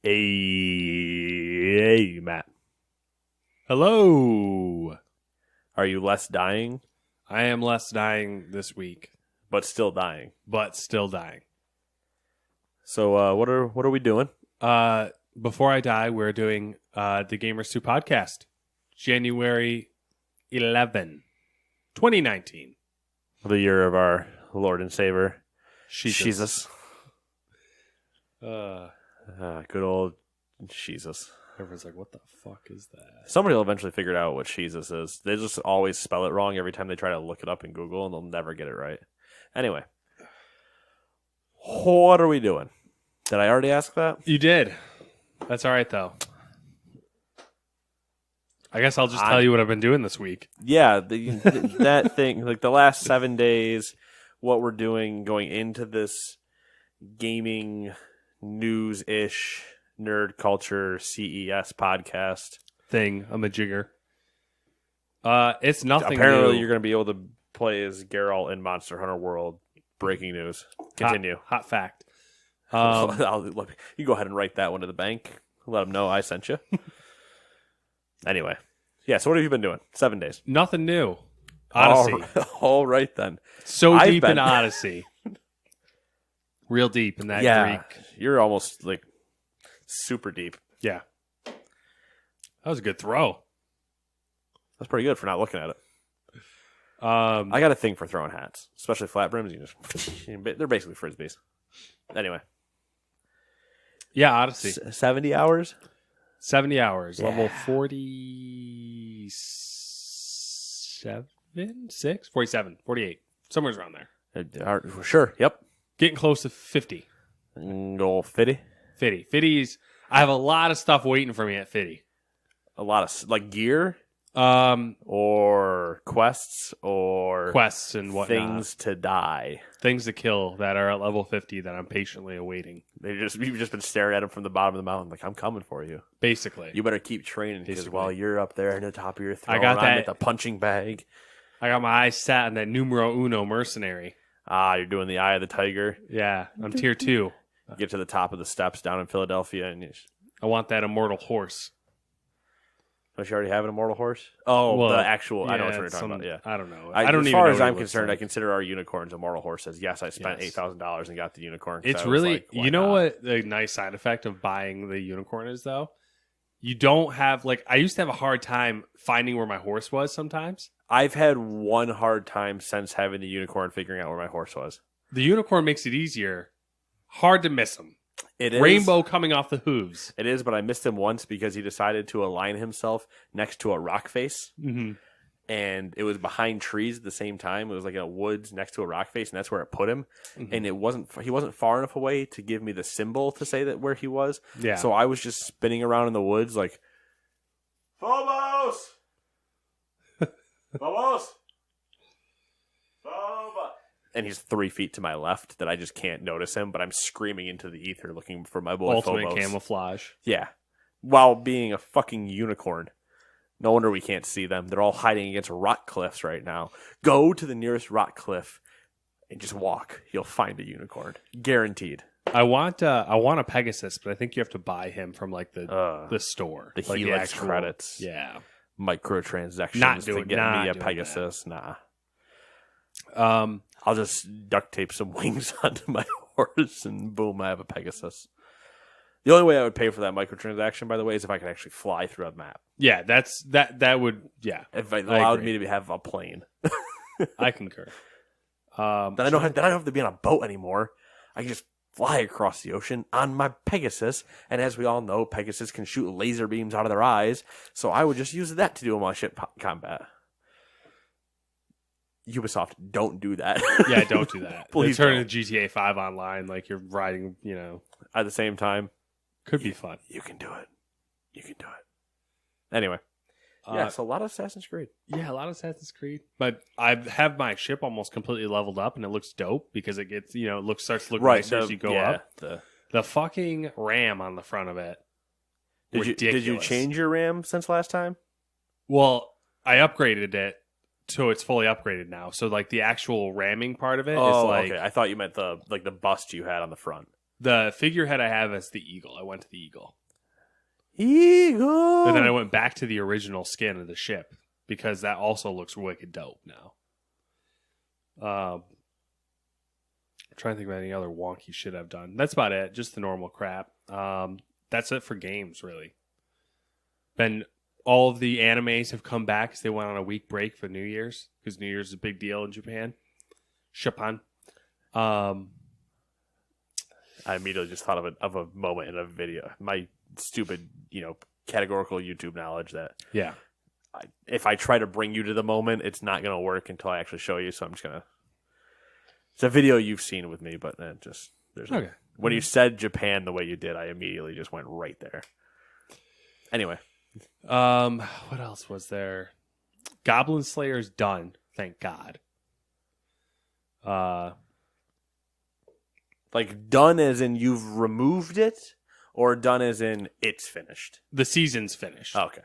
Hey, Matt. Hello. Are you less dying, I am less dying this week, but still dying? but still dying. So, what are we doing? Before I die, we're doing the Gamers 2 podcast, January 11, 2019. The year of our Lord and Savior, Jesus. Good old Jesus. Everyone's like, what the fuck is that? Somebody will eventually figure out what Jesus is. They just always spell it wrong every time they try to look it up in Google, and they'll never get it right. Anyway, what are we doing? Did I already ask that? You did. That's all right, though. I guess I'll just tell you what I've been doing this week. Yeah, that thing, like the last 7 days, what we're doing going into this gaming news-ish nerd culture CES podcast Thing, I'm a jigger. It's nothing Apparently new. you're going to be able to play as Geralt in Monster Hunter World. Breaking news. Continue. Hot fact. You go ahead and write that one to the bank. Let them know I sent you. Anyway. Yeah, so what have you been doing? 7 days. Nothing new. Odyssey. All right, then. So deep in Odyssey. Real deep in that Greek. You're almost like super deep. Yeah. That was a good throw. That's pretty good for not looking at it. I I got a thing for throwing hats, especially flat brims. They're basically frisbees. Anyway. Yeah, Odyssey. 70 hours? 70 hours. Yeah. Level 47? 6? 47? 48. Somewhere's around there. Sure, yep. Getting close to 50. Go 50. 50. 50's... I have a lot of stuff waiting for me at 50. A lot of, like, gear? Or Or quests? Or quests and whatnot. things to die? Things to kill that are at level 50 that I'm patiently awaiting. You've just been staring at them from the bottom of the mountain like, I'm coming for you. Basically. You better keep training because Basically. while you're up there at the top of your throne, I got I'm that- at the punching bag. I got my eyes set on that numero uno mercenary. You're doing the eye of the tiger. Yeah, I'm tier 2. Get to the top of the steps down in Philadelphia, and I want that immortal horse. don't you already have an immortal horse? Oh, Well, the actual. I know what yeah, you're talking about. Yeah, I don't know. I don't as even far know as what he I'm looks concerned, I like. consider our unicorns immortal horses. Yes, I spent Yes. $8,000 and got the unicorn. 'cause It's I was really, like, why you know not? what the nice side effect of buying the unicorn is, though? You don't have, like, I used to have a hard time finding where my horse was sometimes. I've had one hard time since having the unicorn figuring out where my horse was. The unicorn makes it easier. Hard to miss him. It is Rainbow coming off the hooves. It is, but I missed him once because he decided to align himself next to a rock face. Mm-hmm. And it was behind trees at the same time. It was like in a woods next to a rock face, and that's where it put him. Mhm. And he wasn't far enough away to give me the symbol to say that where he was. Yeah. So I was just spinning around in the woods like, Phobos! Phobos! Phobos! And he's 3 feet to my left that I just can't notice him, but I'm screaming into the ether looking for my boy Ultimate Phobos. camouflage. Yeah. While being a fucking unicorn. No wonder we can't see them. They're all hiding against rock cliffs right now. Go to the nearest rock cliff and just walk. You'll find a unicorn. Guaranteed. I want a Pegasus, but I think you have to buy him from like the store. The like Helix actual- credits. Yeah. Microtransactions Not to doing- get not me a doing Pegasus. Nah. Um, I'll just duct tape some wings onto my horse and boom, I have a Pegasus. The only way I would pay for that microtransaction, by the way, is if I could actually fly through a map. yeah, that would, yeah. If it I allowed agree. me to have a plane. I concur. Then I don't have to be on a boat anymore. I can just fly across the ocean on my Pegasus. And as we all know, Pegasus can shoot laser beams out of their eyes. So I would just use that to do my ship combat. Ubisoft, don't do that. Yeah, don't do that. Please turn don't. into GTA 5 online like you're riding, At the same time, could be fun. you can do it. You can do it. Anyway. Yeah, so a lot of Assassin's Creed. Yeah, a lot of Assassin's Creed. But I have my ship almost completely leveled up, and it looks dope because it gets, starts looking nicer as you go up. The fucking RAM on the front of it. Did you ridiculous. change your RAM since last time? Well, I upgraded it, so it's fully upgraded now. So like the actual ramming part of it is Oh, like okay. I thought you meant the bust you had on the front. The figurehead I have is the eagle. I went to the eagle. Eagle! And then I went back to the original skin of the ship because that also looks wicked dope now. I'm trying to think of any other wonky shit I've done. That's about it. Just the normal crap. That's it for games, really. Then all of the animes have come back because they went on a week break for New Year's because New Year's is a big deal in Japan. Japan. I immediately just thought of a moment in a video. My stupid, categorical YouTube knowledge that if I try to bring you to the moment, it's not going to work until I actually show you. So I'm just going to. It's a video you've seen with me, but okay. When you said Japan the way you did, I immediately just went right there. Anyway, what else was there? Goblin Slayer's done, thank God. Like done as in you've removed it, or done as in it's finished? The season's finished. Oh, okay.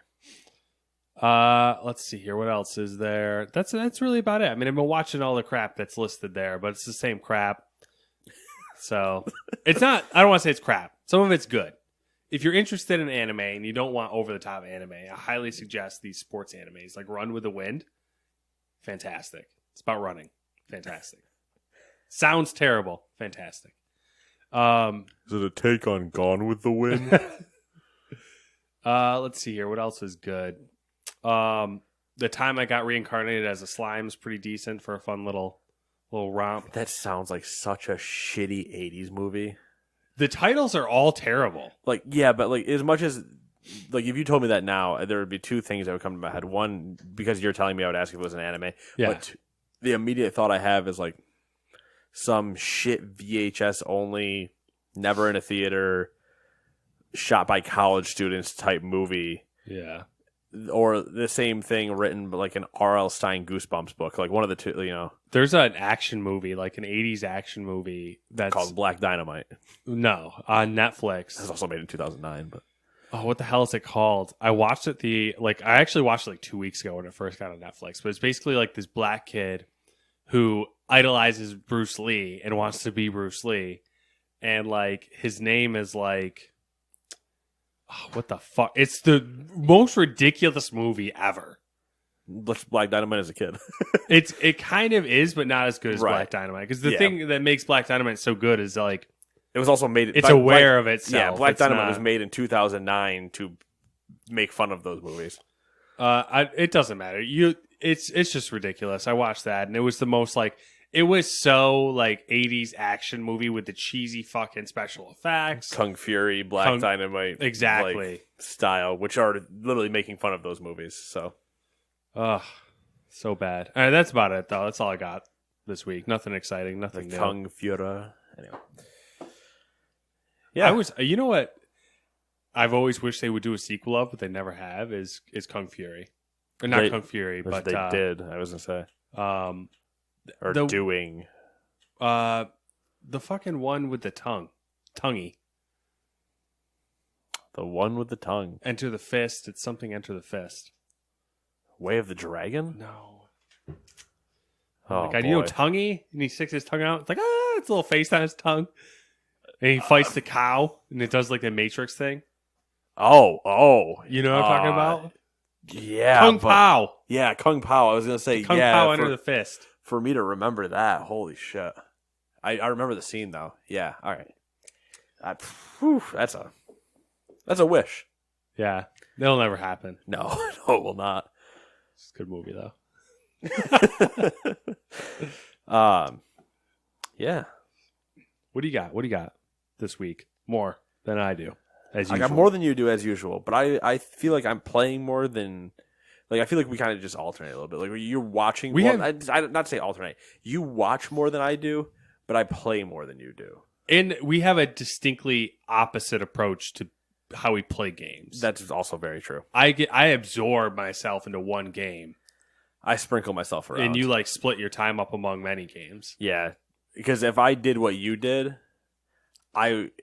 Let's see here. What else is there? That's really about it. I mean, I've been watching all the crap that's listed there, but it's the same crap. So it's not. I don't want to say it's crap. Some of it's good. If you're interested in anime and you don't want over the top anime, I highly suggest these sports animes like Run with the Wind. Fantastic. It's about running. Fantastic. Sounds terrible. Fantastic. Is it a take on Gone with the Wind? Let's see here. What else is good? The time I got reincarnated as a slime is pretty decent for a fun little romp. That sounds like such a shitty 80s movie. The titles are all terrible. Like, yeah, but like as much as like if you told me that now, there would be two things that would come to my head. One, because you're telling me, I would ask if it was an anime. Yeah. But the immediate thought I have is like some shit VHS only, never in a theater, shot by college students type movie. Yeah. Or the same thing written like an R.L. Stine Goosebumps book. Like one of the two, There's an action movie, like an 80s action movie that's called Black Dynamite. No, on Netflix. It was also made in 2009, but oh, what the hell is it called? I watched it I actually watched it like 2 weeks ago when it first got on Netflix. But it's basically like this black kid who idolizes Bruce Lee and wants to be Bruce Lee. And like his name is like, oh, what the fuck? It's the most ridiculous movie ever. Black Dynamite as a kid. It kind of is, but not as good as Black Dynamite. Because the thing that makes Black Dynamite so good is like it was also made. It's aware of itself. Yeah, Black Dynamite was made in 2009 to make fun of those movies. It doesn't matter. It's just ridiculous. I watched that, and it was the most like it was so like 80s action movie with the cheesy fucking special effects, Kung Fury, Black Dynamite, exactly like, style, which are literally making fun of those movies. So, so bad. All right, that's about it though. That's all I got this week. Nothing exciting. Nothing new. Kung Fury. Anyway. Yeah, you know what I've always wished they would do a sequel of, but they never have. Is Kung Fury, or not Kung Fury, but they did. I was gonna say, doing the fucking one with the tonguey, the one with the tongue. Enter the Fist. It's something. Enter the Fist. Way of the Dragon. No. Oh, like, tonguey, and he sticks his tongue out. It's like it's a little face on his tongue. And he fights the cow, and it does like the Matrix thing. Oh. You know what I'm talking about? Yeah. Kung Pao. Yeah, Kung Pao. I was going to say, Kung Pao Enter the Fist. For me to remember that, holy shit. I remember the scene, though. Yeah, all right. That's a wish. Yeah, that'll never happen. No, it will not. It's a good movie, though. Yeah. What do you got this week? More than I do, as usual. I got more than you do, as usual, but I feel like I'm playing more than... Like, I feel like we kind of just alternate a little bit. Like, you're watching... I not to say alternate. You watch more than I do, but I play more than you do. And we have a distinctly opposite approach to how we play games. That's also very true. I absorb myself into one game. I sprinkle myself around. And you, like, split your time up among many games. Yeah. Because if I did what you did...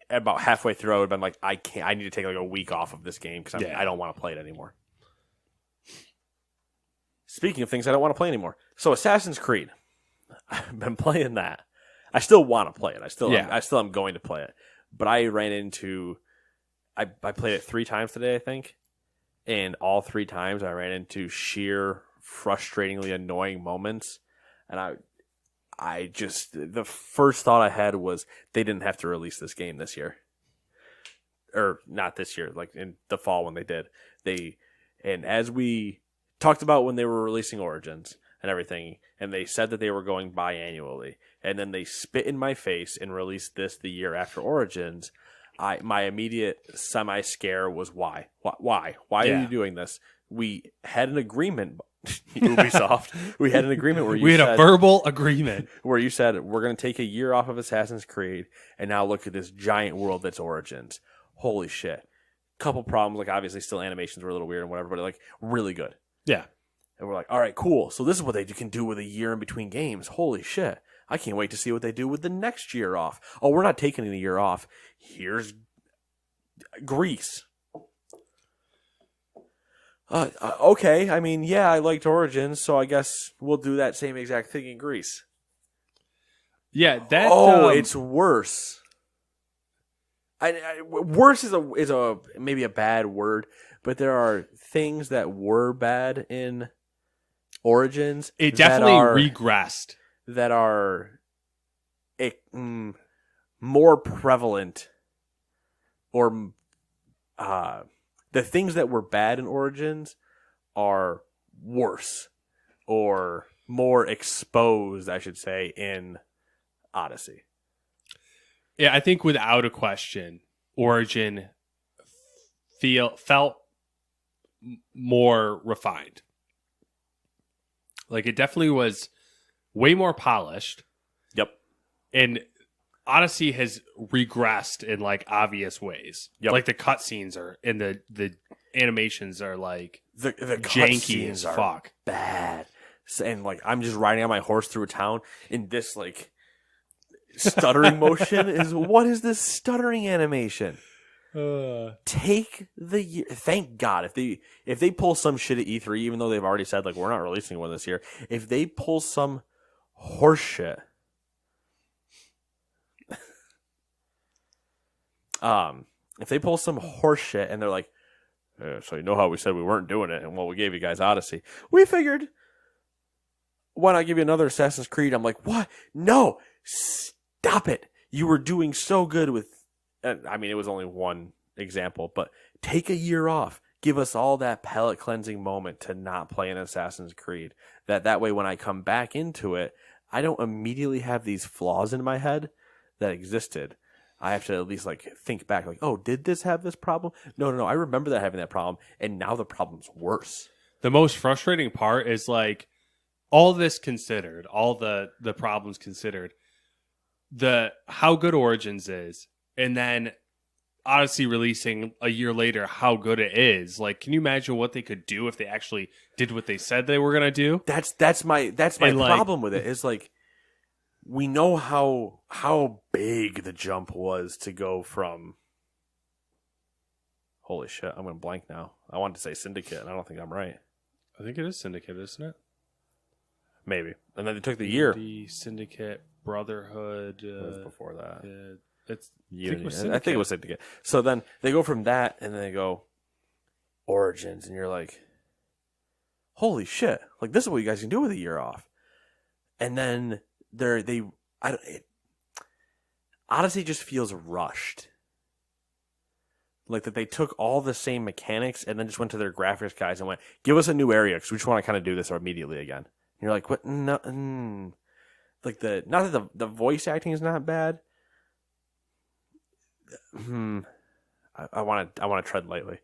about halfway through, I would have been like, I need to take like a week off of this game because I don't want to play it anymore. Speaking of things I don't want to play anymore. So Assassin's Creed. I've been playing that. I still want to play it. I still am going to play it. But I ran into, I played it 3 times today, I think. And all 3 times I ran into sheer, frustratingly annoying moments. And I just, the first thought I had was they didn't have to release this game this year. Or not this year, like in the fall when they did. And as we talked about when they were releasing Origins and everything, and they said that they were going biannually, and then they spit in my face and released this the year after Origins, my immediate semi-scare was why? Why are you doing this? We had an agreement, Ubisoft. We had an agreement where we had a verbal agreement where you said we're going to take a year off of Assassin's Creed, and now look at this giant world that's Origins. Holy shit! Couple problems, like obviously still animations were a little weird and whatever, but like really good. Yeah, and we're like, all right, cool. So this is what they can do with a year in between games. Holy shit! I can't wait to see what they do with the next year off. Oh, we're not taking a year off. Here's Greece. Okay, I mean, yeah, I liked Origins, so I guess we'll do that same exact thing in Greece. Yeah, that. It's worse. Worse is a maybe a bad word, but there are things that were bad in Origins. It definitely regressed. That are more prevalent, or the things that were bad in Origins are worse or more exposed, I should say, in Odyssey. Yeah, I think without a question, Origin felt more refined. Like, it definitely was way more polished. Yep. And Odyssey has regressed in, like, obvious ways. Yep. Like, the cutscenes are, and the animations are, like, the janky as fuck. Bad. And, like, I'm just riding on my horse through a town in this, like, stuttering motion is, what is this stuttering animation? Take the year. Thank God if they pull some shit at E3, even though they've already said like we're not releasing one this year. If they pull some horse shit, if they pull some horse shit and they're like, so you know how we said we weren't doing it, and well, we gave you guys Odyssey. We figured, why not give you another Assassin's Creed? I'm like, what? No. Stop it. You were doing so good with, I mean, it was only one example, but take a year off. Give us all that palate cleansing moment to not play an Assassin's Creed. That way, when I come back into it, I don't immediately have these flaws in my head that existed. I have to at least like think back, like, oh, did this have this problem? No. I remember that having that problem, and now the problem's worse. The most frustrating part is like all this considered, all the problems considered, how good Origins is, and then Odyssey releasing a year later, how good it is. Like, can you imagine what they could do if they actually did what they said they were gonna do? That's my problem with it. Is like, we know how big the jump was to go from. Holy shit! I'm gonna blank now. I wanted to say Syndicate, and I don't think I'm right. I think it is Syndicate, isn't it? Maybe. And then they took the year. The Syndicate, Brotherhood. It was before that. It's Unity. I think it was Syndicate. So then they go from that, and then they go Origins, and you're like, holy shit! Like, this is what you guys can do with a year off. And then Odyssey just feels rushed. Like that they took all the same mechanics and then just went to their graphics guys and went, give us a new area because we just want to kind of do this immediately again. And you're like, what? No, like not that the voice acting is not bad. I want to tread lightly.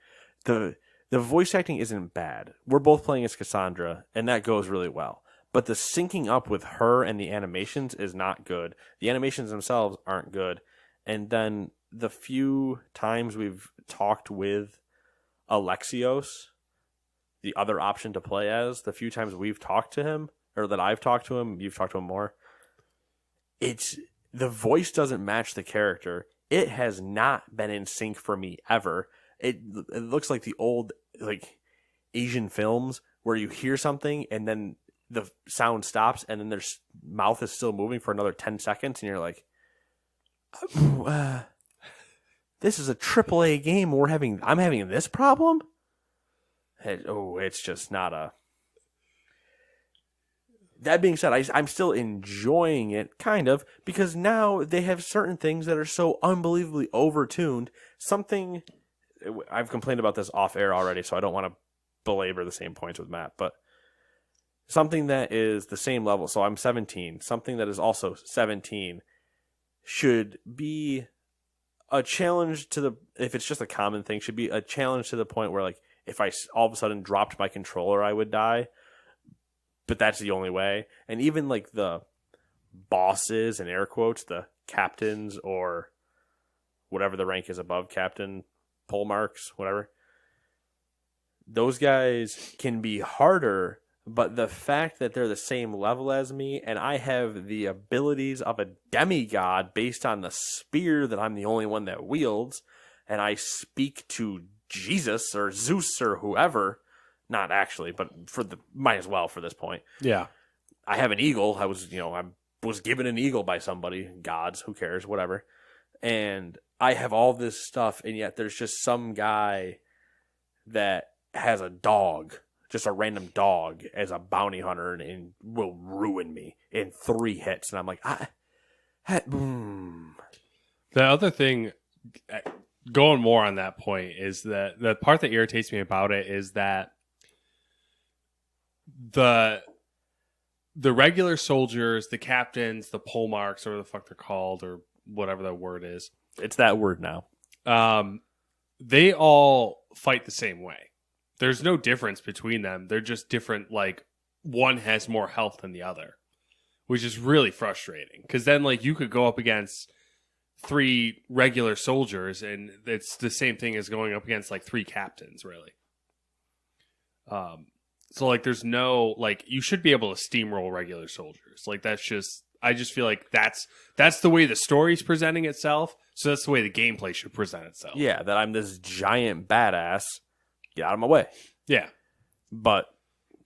The voice acting isn't bad. We're both playing as Cassandra, and that goes really well. But the syncing up with her and the animations is not good. The animations themselves aren't good. And then the few times we've talked with Alexios, the other option to play as, the few times we've talked to him, or that I've talked to him, you've talked to him more, the voice doesn't match the character. It has not been in sync for me ever. It looks like the old like Asian films where you hear something and then the sound stops and then their mouth is still moving for another 10 seconds and you're like, This is a AAA game. I'm having this problem. It's just not a. That being said, I'm still enjoying it, kind of, because now they have certain things that are so unbelievably overtuned. Something I've complained about this off air already, so I don't want to belabor the same points with Matt, but something that is the same level. So I'm 17. Something that is also 17 should be a challenge to the. If it's just a common thing, should be a challenge to the point where, like, if I all of a sudden dropped my controller, I would die. But that's the only way. And even like the bosses, in air quotes, the captains or whatever the rank is above captain, pole marks, whatever. Those guys can be harder, but the fact that they're the same level as me and I have the abilities of a demigod based on the spear that I'm the only one that wields, and I speak to Jesus or Zeus or whoever. Not actually, but might as well for this point. Yeah. I have an eagle. I was given an eagle by somebody. Gods, who cares, whatever. And I have all this stuff, and yet there's just some guy that has a dog, just a random dog, as a bounty hunter, and will ruin me in 3 hits. And I'm like, The other thing, going more on that point, is that the part that irritates me about it is that the regular soldiers, the captains, the pole marks, or whatever the fuck they're called, or whatever that word is. It's that word now. They all fight the same way. There's no difference between them. They're just different. Like, one has more health than the other, which is really frustrating. Because then, like, you could go up against 3 regular soldiers, and it's the same thing as going up against like 3 captains, really. So, like, there's no, like, you should be able to steamroll regular soldiers. Like, that's just, I just feel like that's the way the story's presenting itself. So that's the way the gameplay should present itself. Yeah, that I'm this giant badass. Get out of my way. Yeah. But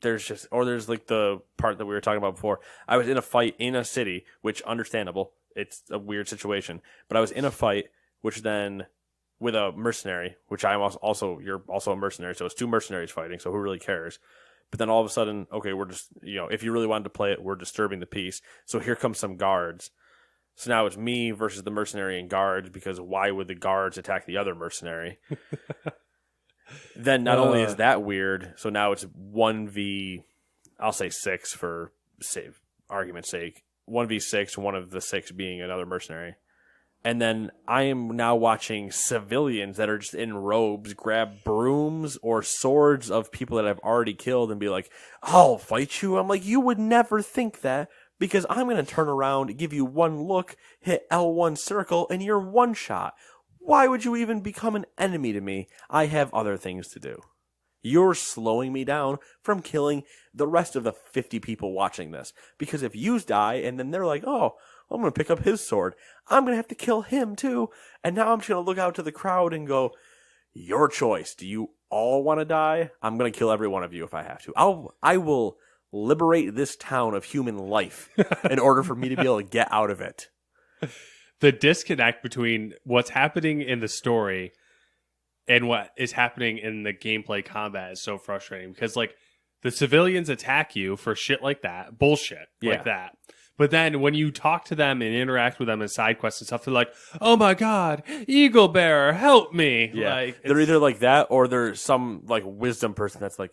there's like the part that we were talking about before. I was in a fight in a city, which, understandable. It's a weird situation. But I was in a fight, which then, with a mercenary, which I'm also, you're also a mercenary. So it's 2 mercenaries fighting. So who really cares? But then all of a sudden, okay, we're just, if you really wanted to play it, we're disturbing the peace. So here comes some guards. So now it's me versus the mercenary and guards, because why would the guards attack the other mercenary? Then not only is that weird, so now it's 1v, I'll say 6 for argument's sake. 1v6, one of the 6 being another mercenary. And then I am now watching civilians that are just in robes grab brooms or swords of people that I've already killed and be like, I'll fight you. I'm like, you would never think that, because I'm going to turn around, give you one look, hit L1 circle, and you're one shot. Why would you even become an enemy to me? I have other things to do. You're slowing me down from killing the rest of the 50 people watching this. Because if you die and then they're like, oh, I'm going to pick up his sword, I'm going to have to kill him too. And now I'm just going to look out to the crowd and go, your choice. Do you all want to die? I'm going to kill every one of you if I have to. I will liberate this town of human life in order for me to be able to get out of it. The disconnect between what's happening in the story and what is happening in the gameplay combat is so frustrating, because, like, the civilians attack you for shit like that, bullshit like that. But then when you talk to them and interact with them in side quests and stuff, they're like, oh my God, Eagle Bearer, help me. Yeah. Like, they're either like that, or there's some like wisdom person that's like,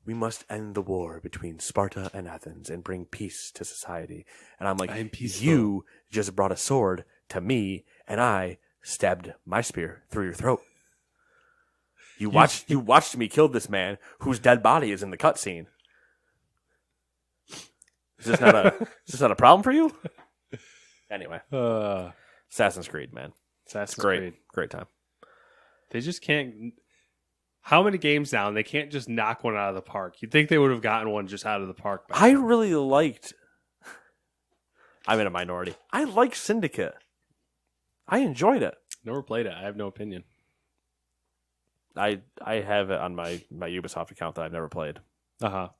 we must end the war between Sparta and Athens and bring peace to society. And I'm like, you just brought a sword to me, and I stabbed my spear through your throat. You watched me kill this man whose dead body is in the cutscene. Is this not a problem for you? Anyway, Assassin's Creed, man, Assassin's great, Creed. great time. They just can't. How many games now? And they can't just knock one out of the park. You'd think they would have gotten one just out of the park. I really liked. I'm in a minority. I liked Syndicate. I enjoyed it. Never played it. I have no opinion. I have it on my Ubisoft account that I've never played. Because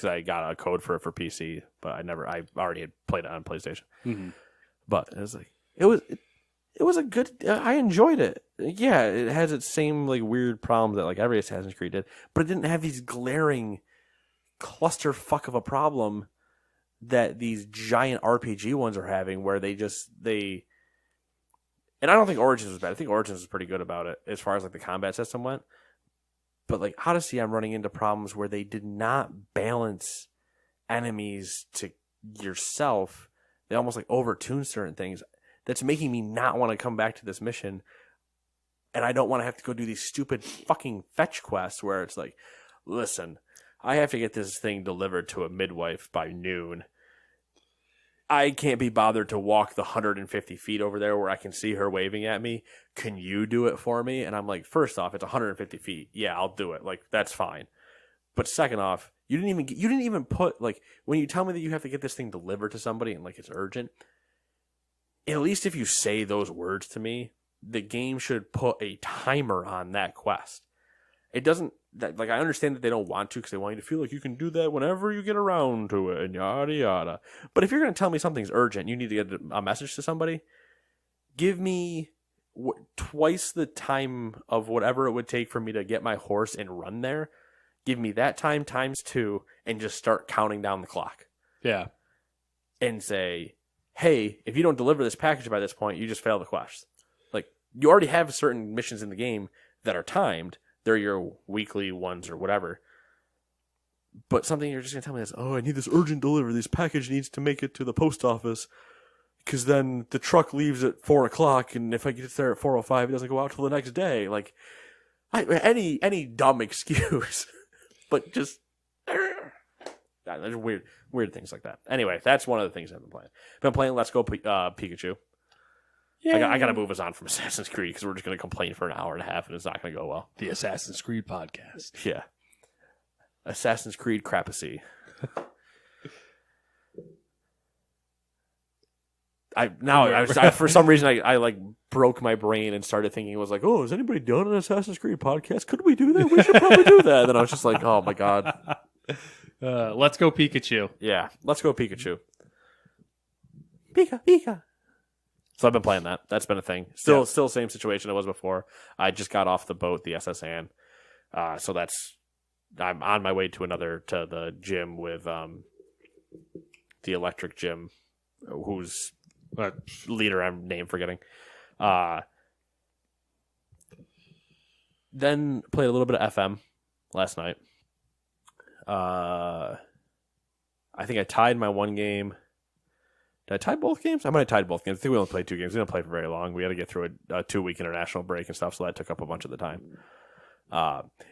I got a code for it for PC, but I already had played it on PlayStation. Mm-hmm. But it was like It was a good. I enjoyed it. Yeah, it has its same like weird problems that like every Assassin's Creed did, but it didn't have these glaring clusterfuck of a problem that these giant RPG ones are having, where they. And I don't think Origins was bad. I think Origins was pretty good about it as far as like the combat system went. But like Odyssey, I'm running into problems where they did not balance enemies to yourself. They almost like overtune certain things. That's making me not want to come back to this mission. And I don't want to have to go do these stupid fucking fetch quests where it's like, listen, I have to get this thing delivered to a midwife by noon. I can't be bothered to walk the 150 feet over there where I can see her waving at me. Can you do it for me? And I'm like, first off, it's 150 feet. Yeah, I'll do it. Like, that's fine. But second off, you didn't even put, like, when you tell me that you have to get this thing delivered to somebody and like it's urgent, at least if you say those words to me, the game should put a timer on that quest. It doesn't, like, I understand that they don't want to because they want you to feel like you can do that whenever you get around to it and yada yada. But if you're going to tell me something's urgent, you need to get a message to somebody, give me twice the time of whatever it would take for me to get my horse and run there. Give me that time times 2 and just start counting down the clock. Yeah. And say, hey, if you don't deliver this package by this point, you just fail the quest. Like, you already have certain missions in the game that are timed. They're your weekly ones or whatever. But something you're just going to tell me is, oh, I need this urgent delivery. This package needs to make it to the post office because then the truck leaves at 4 o'clock, and if I get there at 4:05, it doesn't go out till the next day. Like, any dumb excuse. But just... there's weird things like that. Anyway, that's one of the things I've been playing. Been playing Let's Go Pikachu. Yeah. I got to move us on from Assassin's Creed because we're just going to complain for an hour and a half and it's not going to go well. The Assassin's Creed podcast. Yeah. Assassin's Creed Crapacy. For some reason I like broke my brain and started thinking, it was like, oh, has anybody done an Assassin's Creed podcast? Could we do that? We should probably do that. And then I was just like, oh my God. Let's go Pikachu. Yeah. Let's go Pikachu. Pika. So I've been playing that. That's been a thing. Still same situation it was before. I just got off the boat, the SS Anne. So I'm on my way to the gym with the electric gym, whose leader I'm name forgetting. Then played a little bit of FM last night. I think I tied my one game. Did I tie both games? I might have tied both games. I think we only played 2 games. We didn't play for very long. We had to get through a 2-week international break and stuff, so that took up a bunch of the time.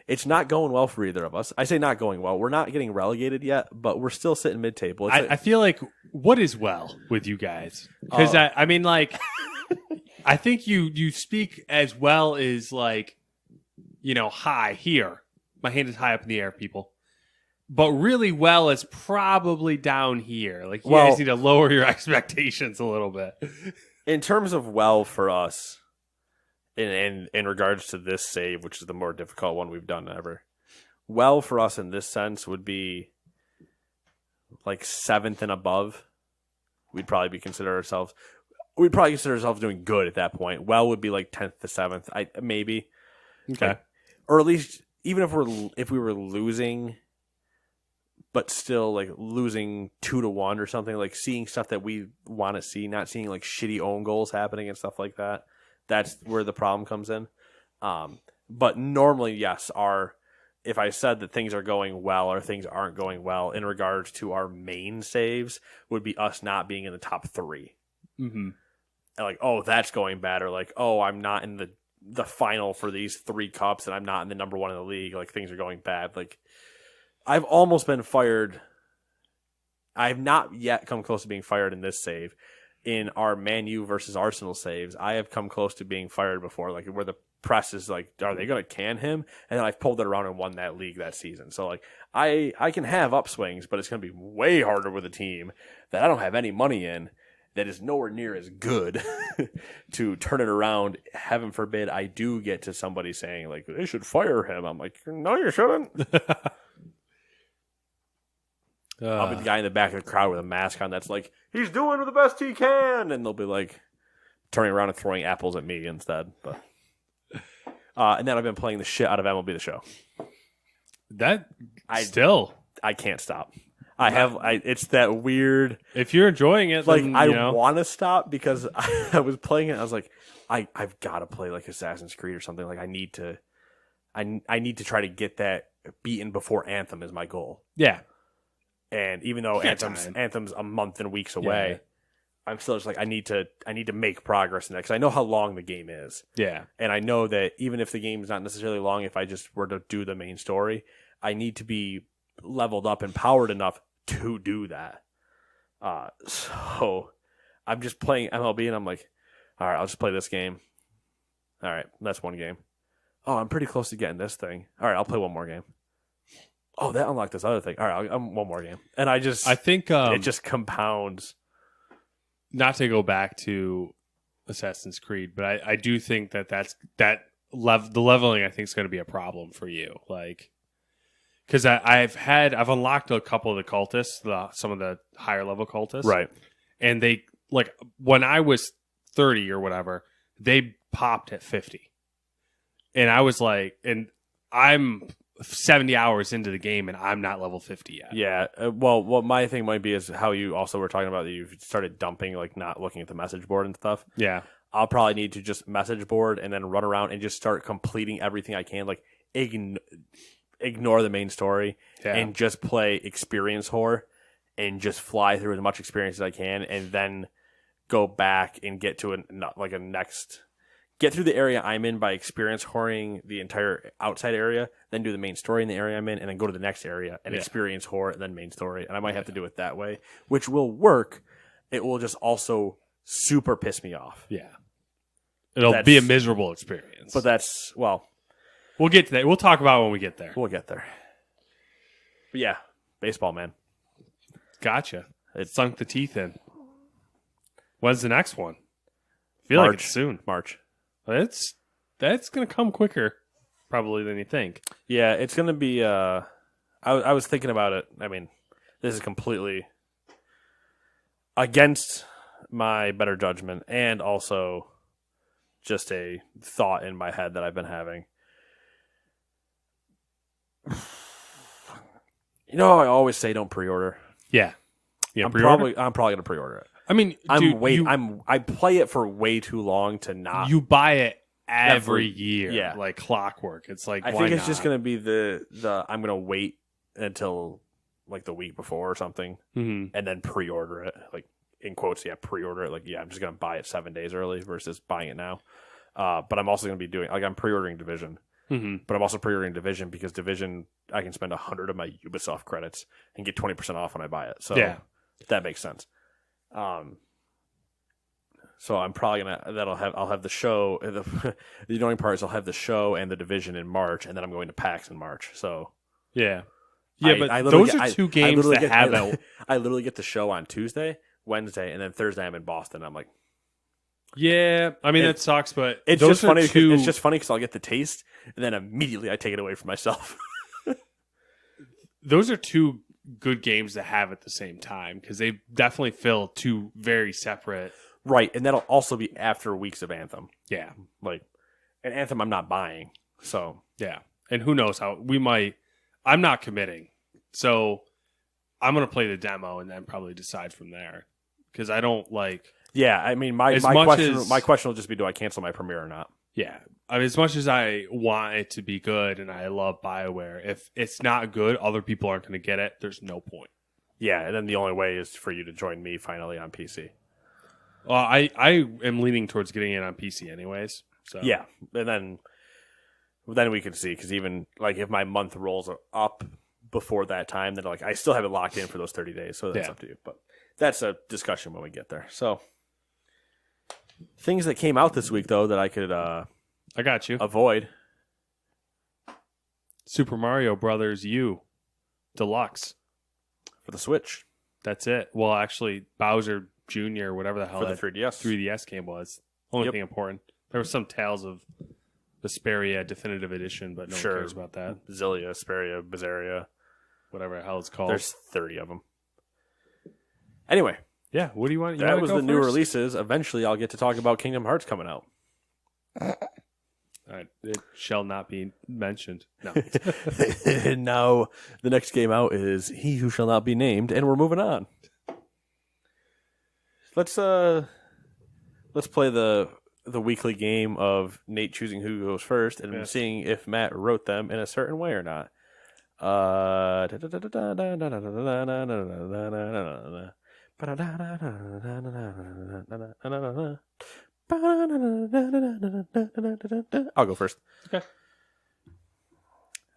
It's not going well for either of us. I say not going well. We're not getting relegated yet, but we're still sitting mid-table. I feel like, what is well with you guys? Because, I mean, like, I think you speak as well as, like, high here. My hand is high up in the air, people. But really well is probably down here. Like, you guys need to lower your expectations a little bit. In terms of well for us, in regards to this save, which is the more difficult one we've done ever, well for us in this sense would be like 7th and above. We'd probably consider ourselves doing good at that point. Well would be like 10th to 7th, maybe. Okay. Like, or at least even if we were losing, but still like losing 2-1 or something, like seeing stuff that we want to see, not seeing like shitty own goals happening and stuff like that. That's where the problem comes in. But normally, yes, if I said that things are going well or things aren't going well in regards to our main saves, would be us not being in the top 3. Mm-hmm. And like, oh, that's going bad, or like, oh, I'm not in the final for these 3 cups and I'm not in the number 1 in the league. Like, things are going bad. Like, I've almost been fired. I've not yet come close to being fired in this save. In our Man U versus Arsenal saves, I have come close to being fired before, like where the press is like, are they going to can him? And then I've pulled it around and won that league that season. So like, I can have upswings, but it's going to be way harder with a team that I don't have any money in, that is nowhere near as good to turn it around. Heaven forbid I do get to somebody saying like, they should fire him. I'm like, no, you shouldn't. I'll be the guy in the back of the crowd with a mask on that's like, he's doing the best he can. And they'll be like, turning around and throwing apples at me instead. But and then I've been playing the shit out of MLB The Show. I can't stop. It's that weird. If you're enjoying it, like then, I want to stop because I was playing it. I was like, I've got to play like Assassin's Creed or something. Like I need to try to get that beaten before Anthem is my goal. Yeah. And even though Anthem's a month and weeks away, I'm still just like I need to make progress in that because I know how long the game is. Yeah. And I know that even if the game's not necessarily long, if I just were to do the main story, I need to be leveled up and powered enough to do that. So I'm just playing MLB and I'm like, all right, I'll just play this game. All right, that's one game. Oh, I'm pretty close to getting this thing. All right, I'll play one more game. Oh, that unlocked this other thing. All right, one more game. And I think it just compounds. Not to go back to Assassin's Creed, but I do think the leveling I think is going to be a problem for you. Like, because I've unlocked a couple of the cultists, some of the higher level cultists, right? And they like when I was 30 or whatever, they popped at 50, and I was like, and I'm 70 hours into the game and I'm not level 50 yet. Yeah. Well, what my thing might be is how you also were talking about that you've started dumping, like not looking at the message board and stuff. Yeah. I'll probably need to just message board and then run around and just start completing everything I can. Like ignore the main story and just play experience horror and just fly through as much experience as I can and then go back and get to get through the area I'm in by experience whoring the entire outside area, then do the main story in the area I'm in, and then go to the next area and experience horror and then main story. And I might have to do it that way, which will work. It will just also super piss me off. Yeah. It'll be a miserable experience. But we'll get to that. We'll talk about it when we get there. We'll get there. But yeah, baseball, man. Gotcha. It sunk the teeth in. When's the next one? I feel like it's soon. March. That's going to come quicker, probably, than you think. Yeah, it's going to be. I was thinking about it. I mean, this is completely against my better judgment, and also just a thought in my head that I've been having. You know, I always say don't pre-order. Yeah, I'm probably going to pre-order it. I mean, I play it for way too long to not. You buy it every year, like clockwork. It's like I think it's just going to be the I'm going to wait until like the week before or something, and then pre-order it. Like in quotes, pre-order it. Like I'm just going to buy it 7 days early versus buying it now. But I'm also going to be doing I'm pre-ordering Division, but I'm also pre-ordering Division because Division I can spend 100 of my Ubisoft credits and get 20% off when I buy it. So that makes sense. So I'm probably I'll have the show. The annoying part is I'll have the show and the Division in March, and then I'm going to PAX in March. So but those are two games that have I literally get the show on Tuesday, Wednesday, and then Thursday I'm in Boston. I'm like, I mean that sucks, but it's just funny. It's just funny because I'll get the taste, and then immediately I take it away from myself. Those are two good games to have at the same time because they definitely fill two very separate. Right, and that'll also be after weeks of Anthem. Yeah, and Anthem I'm not buying, so and who knows how we might. I'm not committing, so I'm gonna play the demo and then probably decide from there because I don't like. Yeah, I mean my question will just be: do I cancel my premiere or not? Yeah, I mean as much as I want it to be good and I love BioWare, if it's not good, other people aren't gonna get it. There's no point. Yeah, and then the only way is for you to join me finally on PC. I am leaning towards getting it on PC anyways. So yeah, and then we can see because even like if my month rolls up before that time, then I still have it locked in for those 30 days. So that's up to you. But that's a discussion when we get there. So things that came out this week though that I could I got you avoid. Super Mario Brothers U Deluxe for the Switch. That's it. Well, actually, Bowser Jr. whatever the hell for the 3DS game was. Only thing important. There were some Tales of Vesperia Definitive Edition, but no one cares about that. Zillia, Asperia, Bizarria, whatever the hell it's called. There's 30 of them. Anyway, Yeah, what do you want? That was the new first? releases. Eventually, I'll get to talk about Kingdom Hearts coming out. It shall not be mentioned. No. And now the next game out is He Who Shall Not Be Named, and we're moving on. Let's play the weekly game of Nate choosing who goes first and seeing if Matt wrote them in a certain way or not. I'll go first. Okay.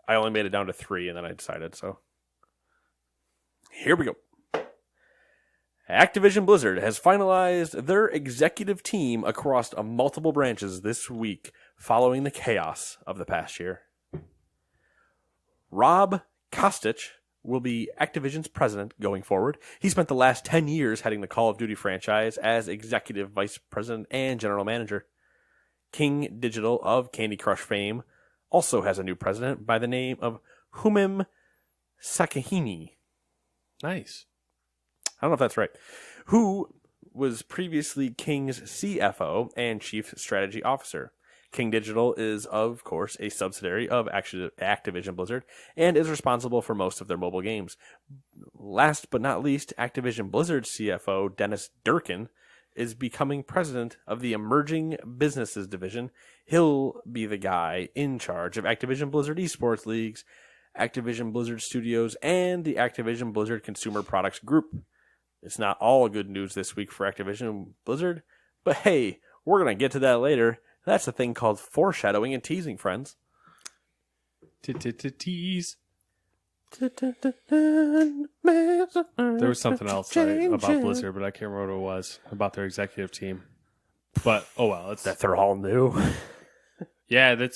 I only made it down to 3 and then I decided, so. Here we go. Activision Blizzard has finalized their executive team across multiple branches this week following the chaos of the past year. Rob Kostich will be Activision's president going forward. He spent the last 10 years heading the Call of Duty franchise as executive vice president and general manager. King Digital of Candy Crush fame also has a new president by the name of Humim Sakahini. Nice. I don't know if that's right. Who was previously King's CFO and Chief Strategy Officer. King Digital is, of course, a subsidiary of Activision Blizzard and is responsible for most of their mobile games. Last but not least, Activision Blizzard CFO Dennis Durkin is becoming president of the Emerging Businesses Division. He'll be the guy in charge of Activision Blizzard Esports Leagues, Activision Blizzard Studios, and the Activision Blizzard Consumer Products Group. It's not all good news this week for Activision Blizzard, but hey, we're going to get to that later. That's a thing called foreshadowing and teasing, friends. Tease. There was something else about Blizzard, but I can't remember what it was about their executive team. But oh well, it's that they're all new. Yeah, it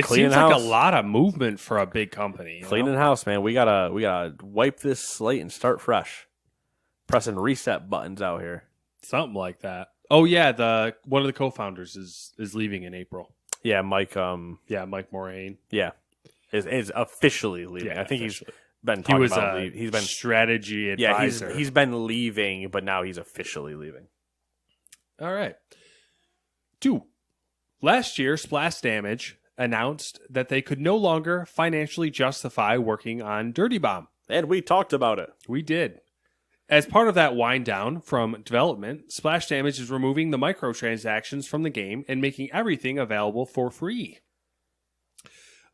seems like a lot of movement for a big company. Cleaning house, man. We gotta wipe this slate and start fresh. Pressing reset buttons out here. Something like that. Oh yeah, one of the co-founders is leaving in April. Yeah, Mike. Mike Moraine. Yeah, is officially leaving. Yeah, I think he's been talking about leaving. He's been strategy advisor. Yeah, he's been leaving, but now he's officially leaving. All right. 2. Last year, Splash Damage announced that they could no longer financially justify working on Dirty Bomb. And we talked about it. We did. As part of that wind down from development, Splash Damage is removing the microtransactions from the game and making everything available for free.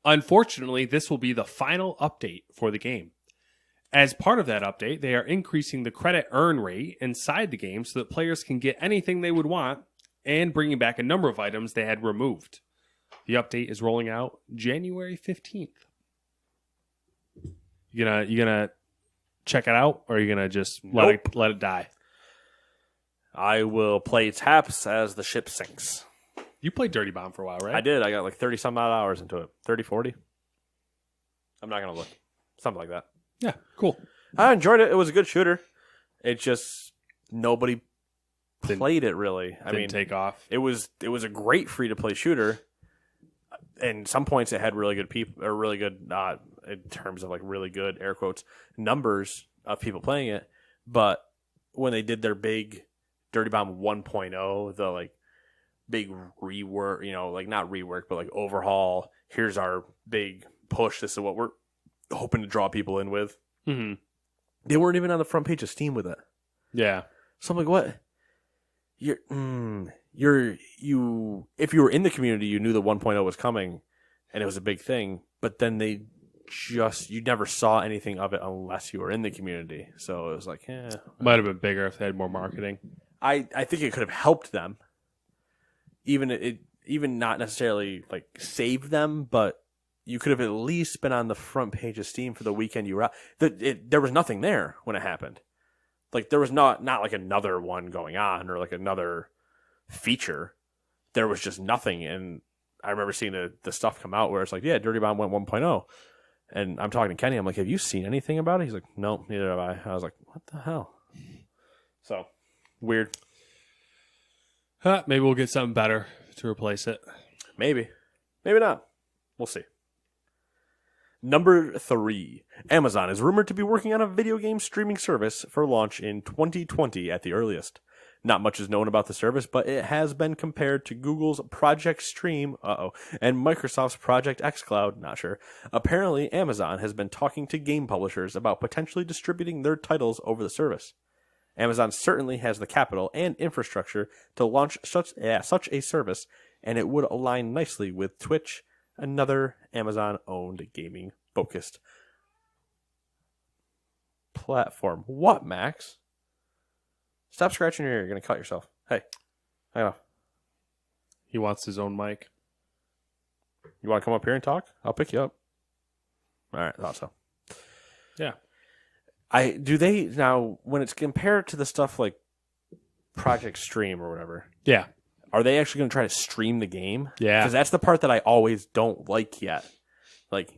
Unfortunately, this will be the final update for the game. As part of that update, they are increasing the credit earn rate inside the game so that players can get anything they would want and bringing back a number of items they had removed. The update is rolling out January 15th. You gonna check it out, or are you gonna just let it die? I will play taps as the ship sinks. You played Dirty Bomb for a while, right? I did. I got like 30 some odd hours into it. 30, 40. I'm not gonna look. Something like that. Yeah, cool. I enjoyed it. It was a good shooter. It just nobody played it really. I mean, take off. It was a great free to play shooter. And some points it had really good people, or really good in terms of like really good air quotes numbers of people playing it. But when they did their big Dirty Bomb 1.0, the like big rework, like not rework, but like overhaul. Here's our big push. This is what we're hoping to draw people in with. Mm-hmm. They weren't even on the front page of Steam with it. Yeah. So I'm like, what? If you were in the community, you knew the 1.0 was coming, and it was a big thing. But then you never saw anything of it unless you were in the community. So it was like, might have been bigger if they had more marketing. I think it could have helped them, even not necessarily like save them, but you could have at least been on the front page of Steam for the weekend you were out. There was nothing there when it happened. Like there was not like another one going on or like another feature. There was just nothing. And I remember seeing the stuff come out where it's like, yeah, Dirty Bomb went 1.0. And I'm talking to Kenny. I'm like, have you seen anything about it? He's like, no, neither have I. I was like, what the hell? So weird. Maybe we'll get something better to replace it. Maybe not. We'll see. Number 3. Amazon is rumored to be working on a video game streaming service for launch in 2020 at the earliest. Not much is known about the service, but it has been compared to Google's Project Stream, and Microsoft's Project xCloud, not sure. Apparently, Amazon has been talking to game publishers about potentially distributing their titles over the service. Amazon certainly has the capital and infrastructure to launch such a service, and it would align nicely with Twitch, another Amazon-owned gaming-focused platform. What, Max? Stop scratching your ear. You're going to cut yourself. Hey, hang on. He wants his own mic. You want to come up here and talk? I'll pick you up. All right, thought so. Yeah. Now, when it's compared to the stuff like Project Stream or whatever, Yeah. are they actually going to try to stream the game? Yeah. Because that's the part that I always don't like yet. Like,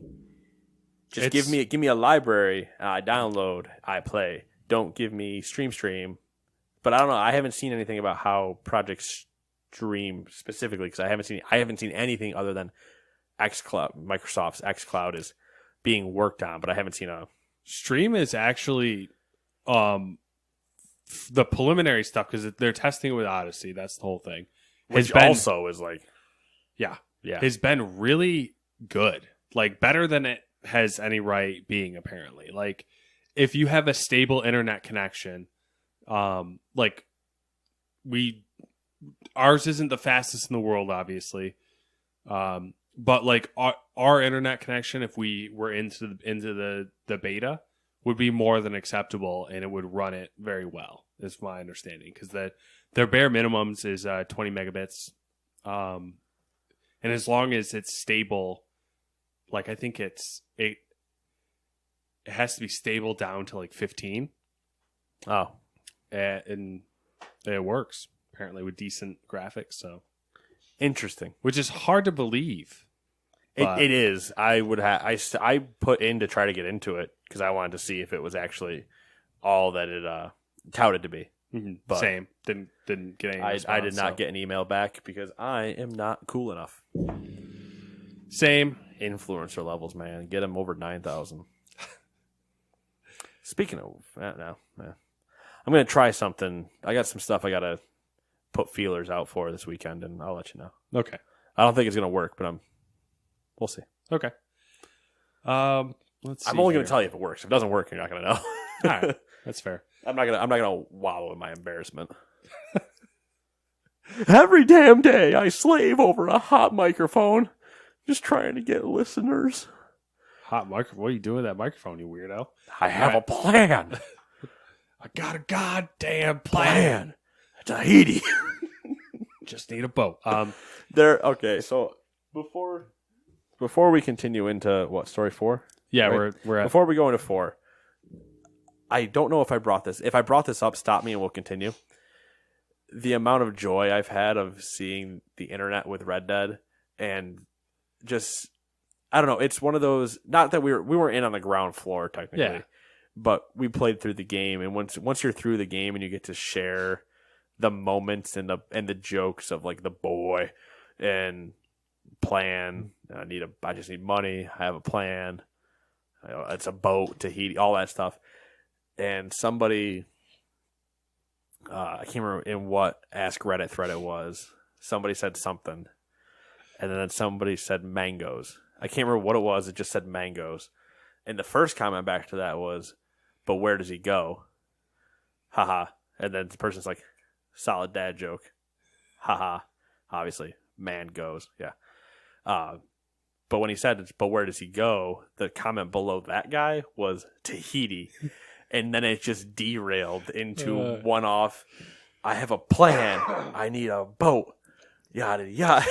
just give me a library, I download, I play. Don't give me stream. But I don't know. I haven't seen anything about how Project Stream specifically, because I haven't seen anything other than xCloud. Microsoft's xCloud is being worked on, but I haven't seen a Stream is actually the preliminary stuff because they're testing it with Odyssey. That's the whole thing. Which also is like, yeah, yeah, has been really good. Like better than it has any right being. Apparently, like if you have a stable internet connection, like ours isn't the fastest in the world, obviously. But like our internet connection, if we were into the beta, would be more than acceptable, and it would run it very well. Is my understanding, because their bare minimums is 20 megabits, and as long as it's stable, like I think it has to be stable down to like 15. Oh, and it works apparently with decent graphics. So. Interesting. Which is hard to believe. It is. I put in to try to get into it because I wanted to see if it was actually all that it touted to be. Mm-hmm. But same. Didn't get any response, I did not get an email back because I am not cool enough. Same. Influencer levels, man. Get them over 9,000. Speaking of that now, I'm going to try something. I got some stuff I got to put feelers out for this weekend, and I'll let you know. Okay. I don't think it's going to work, but we'll see. Okay. Let's see. I'm only going to tell you if it works. If it doesn't work, you're not going to know. All right. That's fair. I'm not gonna wallow in my embarrassment. Every damn day I slave over a hot microphone, just trying to get listeners. Hot microphone? What are you doing with that microphone, you weirdo? I have a plan. I got a goddamn plan. Tahiti. Just need a boat. Okay. So before we continue into what, story 4? Yeah, right? we're at, before we go into 4. I don't know if I brought this. If I brought this up, stop me and we'll continue. The amount of joy I've had of seeing the internet with Red Dead, and just, I don't know. It's one of those. Not that we weren't in on the ground floor technically, but we played through the game, and once you're through the game and you get to share the moments and the jokes of like the boy and plan. I just need money. I have a plan. It's a boat, Tahiti, all that stuff. And somebody, I can't remember in what Ask Reddit thread it was. Somebody said something, and then somebody said mangoes. I can't remember what it was. It just said mangoes. And the first comment back to that was, "But where does he go?" Haha. And then the person's like, "Solid dad joke." Haha. Obviously, man goes. Yeah. But when he said, "But where does he go?" the comment below that guy was Tahiti. And then it just derailed into one-off. I have a plan. I need a boat. Yada yada.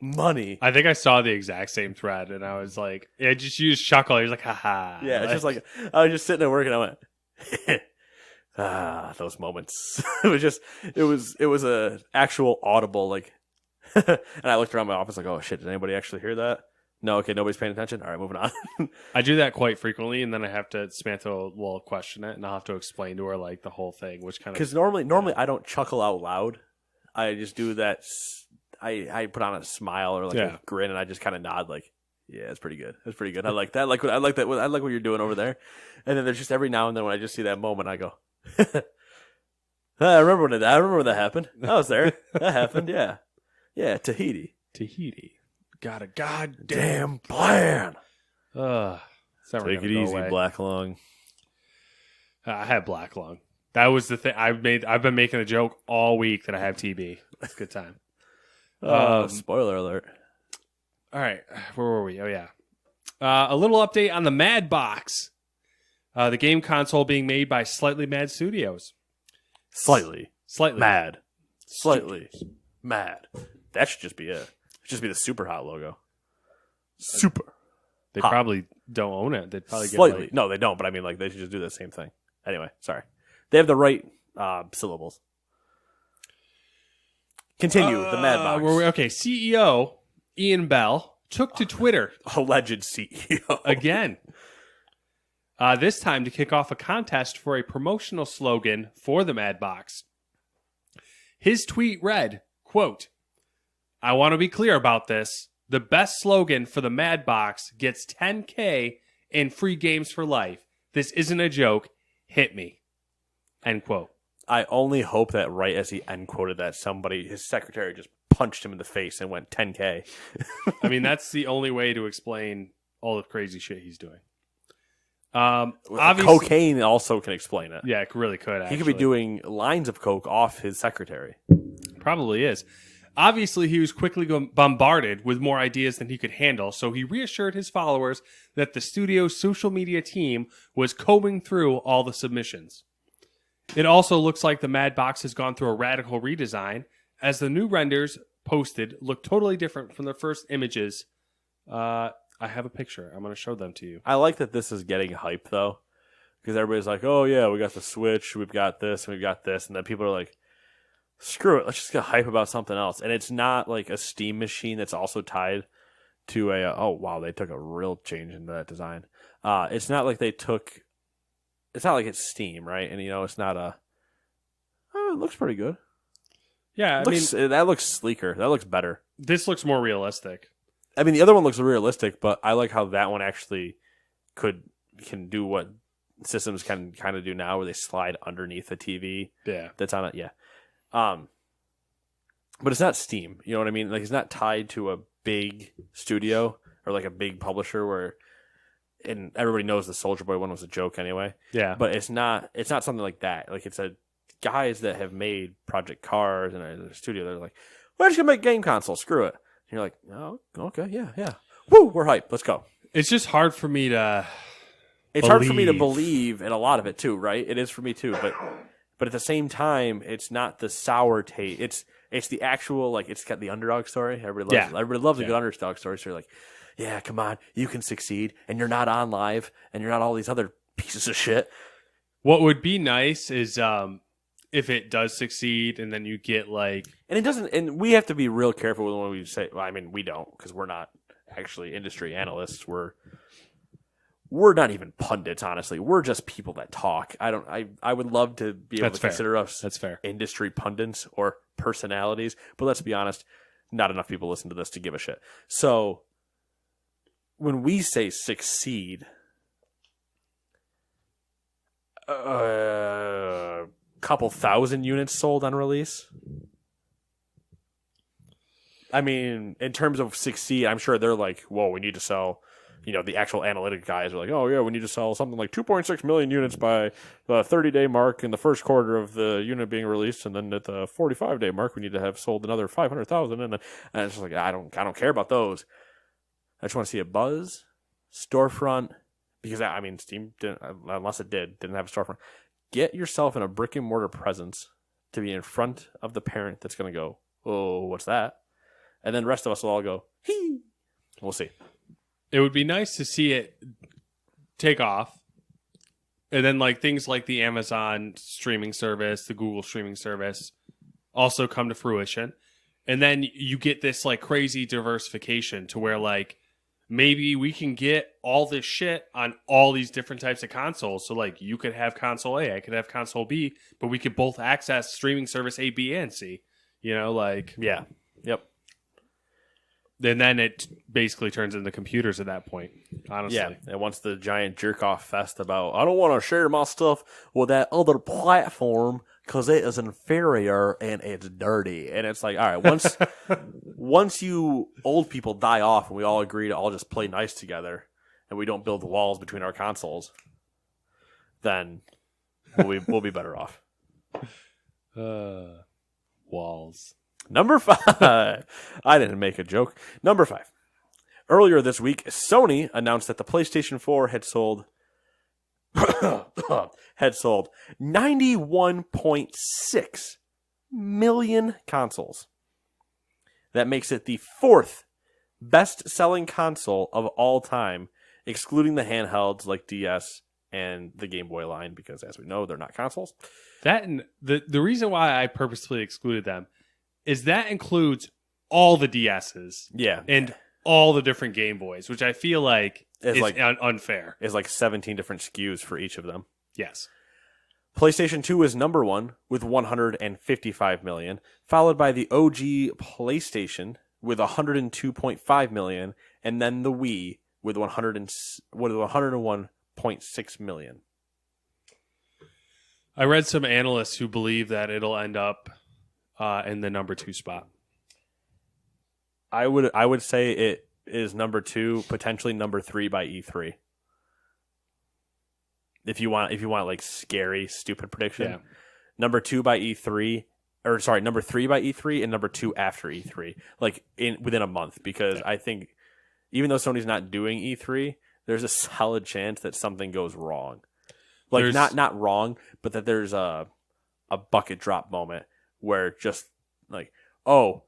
Money. I think I saw the exact same thread, and I was like, I just used chuckle. He was like, haha. Yeah, it's just like I was just sitting there working. I went, those moments. It was a actual audible like. And I looked around my office like, oh shit, did anybody actually hear that? No, okay, nobody's paying attention. All right, moving on. I do that quite frequently, and then I have to Samantha will question it, and I'll have to explain to her like the whole thing, which kind of because normally I don't chuckle out loud. I just do that. I put on a smile or like a grin, and I just kind of nod like, Yeah, it's pretty good. It's pretty good. I like that. I like what you're doing over there. And then there's just every now and then when I just see that moment, I go, I remember when that happened. I was there. That happened. Yeah, yeah. Tahiti. Got a goddamn Damn plan. it's never Take gonna it go easy, away. Black Lung. I had black lung. That was the thing. I've been making a joke all week that I have TB. It's a good time. Spoiler alert. All right, where were we? Oh yeah, a little update on the Mad Box, the game console being made by Slightly Mad Studios. Slightly Mad. Slightly mad. That should just be it. It should just be the super hot logo. Super. They hot. probably don't own it. They'd probably Slightly. get No, they don't. But I mean, like they should just do the same thing. Anyway, sorry. They have the right syllables. Continue the Mad Box. Okay, CEO Ian Bell took to Twitter Alleged CEO again. This time to kick off a contest for a promotional slogan for the Mad Box. His tweet read, quote, "I want to be clear about this. The best slogan for the Mad Box gets 10K and free games for life. This isn't a joke. Hit me." End quote. I only hope that right as he end quoted that his secretary just punched him in the face and went 10K. I mean, that's the only way to explain all the crazy shit he's doing. Obviously, Cocaine also can explain it. Yeah, it really could. Actually. He could be doing lines of coke off his secretary. Probably is. Obviously, he was quickly bombarded with more ideas than he could handle, so he reassured his followers that the studio's social media team was combing through all the submissions. It also looks like the Mad Box has gone through a radical redesign, as the new renders posted look totally different from the first images. I have a picture. I'm going to show them to you. I like that this is getting hype, though, because everybody's like, oh, yeah, we got the Switch, we've got this, and we've got this, and then people are like, screw it, let's just get hype about something else. And it's not like a Steam machine that's also tied to a, oh, wow, they took a real change into that design. It's not like it's not like it's Steam, right? And, it's not it looks pretty good. Yeah, That looks sleeker. That looks better. This looks more realistic. I mean, the other one looks realistic, but I like how that one actually can do what systems can kind of do now, where they slide underneath the TV. Yeah, that's on it. Yeah, but it's not Steam. You know what I mean? Like it's not tied to a big studio or like a big publisher and everybody knows the Soulja Boy one was a joke anyway. Yeah, but it's not something like that. Like it's guys that have made Project Cars and a studio. They're like, we're just gonna make game console. Screw it. And you're like, oh, okay, yeah. Woo, we're hyped. Let's go. It's just hard for me to. It's hard for me to believe in a lot of it too, right? It is for me too, but at the same time, it's not the sour taste. It's the actual it's got the underdog story. Everybody loves a good underdog story. So you're like, yeah, come on, you can succeed, and you're not on live, and you're not all these other pieces of shit. What would be nice is if it does succeed, and then you get and it doesn't. And we have to be real careful with when we say. Well, I mean, we don't because we're not actually industry analysts. We're not even pundits, honestly. We're just people that talk. I would love to be able to consider us industry pundits or personalities, but let's be honest, not enough people listen to this to give a shit. So when we say succeed, couple thousand units sold on release. I mean, in terms of succeed, I'm sure they're like, whoa, we need to sell. The actual analytic guys are like, oh, yeah, we need to sell something like 2.6 million units by the 30-day mark in the first quarter of the unit being released. And then at the 45-day mark, we need to have sold another 500,000. And it's just like, I don't care about those. I just want to see a buzz, storefront, because, I mean, Steam, didn't, unless it didn't have a storefront. Get yourself in a brick-and-mortar presence to be in front of the parent that's going to go, oh, what's that? And then the rest of us will all go, hee. We'll see. It would be nice to see it take off. And then things like the Amazon streaming service, the Google streaming service also come to fruition. And then you get this crazy diversification to where maybe we can get all this shit on all these different types of consoles. So you could have console A, I could have console B, but we could both access streaming service A, B, and C. Yeah. Yep. then it basically turns into computers at that point, honestly. Yeah, and once the giant jerk-off fest about, I don't want to share my stuff with that other platform because it is inferior and it's dirty. And it's like, all right, once you old people die off and we all agree to all just play nice together and we don't build walls between our consoles, then we'll be better off. Walls. Number 5. I didn't make a joke. Number 5. Earlier this week, Sony announced that the PlayStation 4 had sold 91.6 million consoles. That makes it the 4th best-selling console of all time, excluding the handhelds like DS and the Game Boy line, because as we know, they're not consoles. That and the reason why I purposefully excluded them is that includes all the DSs, Yeah, and all the different Game Boys, which I feel like is like unfair. It's like 17 different SKUs for each of them. Yes. PlayStation 2 is number 1 with 155 million, followed by the OG PlayStation with 102.5 million, and then the Wii with 101.6 million. I read some analysts who believe that it'll end up in the number 2 spot. I would say it is number 2, potentially number 3 by E3. If you want like scary, stupid prediction. Yeah. Number 2 by E3, or sorry, number 3 by E3 and number 2 after E3, like within a month, because I think even though Sony's not doing E3, there's a solid chance that something goes wrong. Like not wrong, but that there's a bucket drop moment where just like, oh,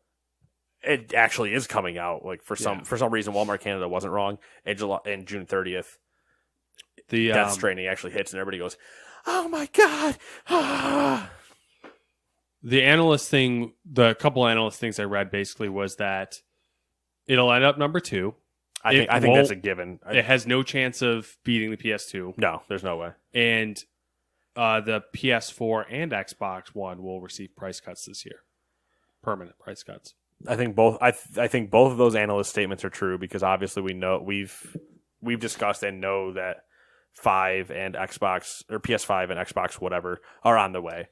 it actually is coming out. Like for some reason, Walmart Canada wasn't wrong. And June 30th, the Death Stranding actually hits, and everybody goes, "Oh my god!" The analyst thing, the couple analyst things I read basically was that it'll end up number 2. I think that's a given. It has no chance of beating the PS2. No, there's no way. And the PS4 and Xbox One will receive price cuts this year. Permanent price cuts. I think both. I think both of those analyst statements are true because obviously we know we've discussed and know that 5 and Xbox or PS5 and Xbox whatever are on the way,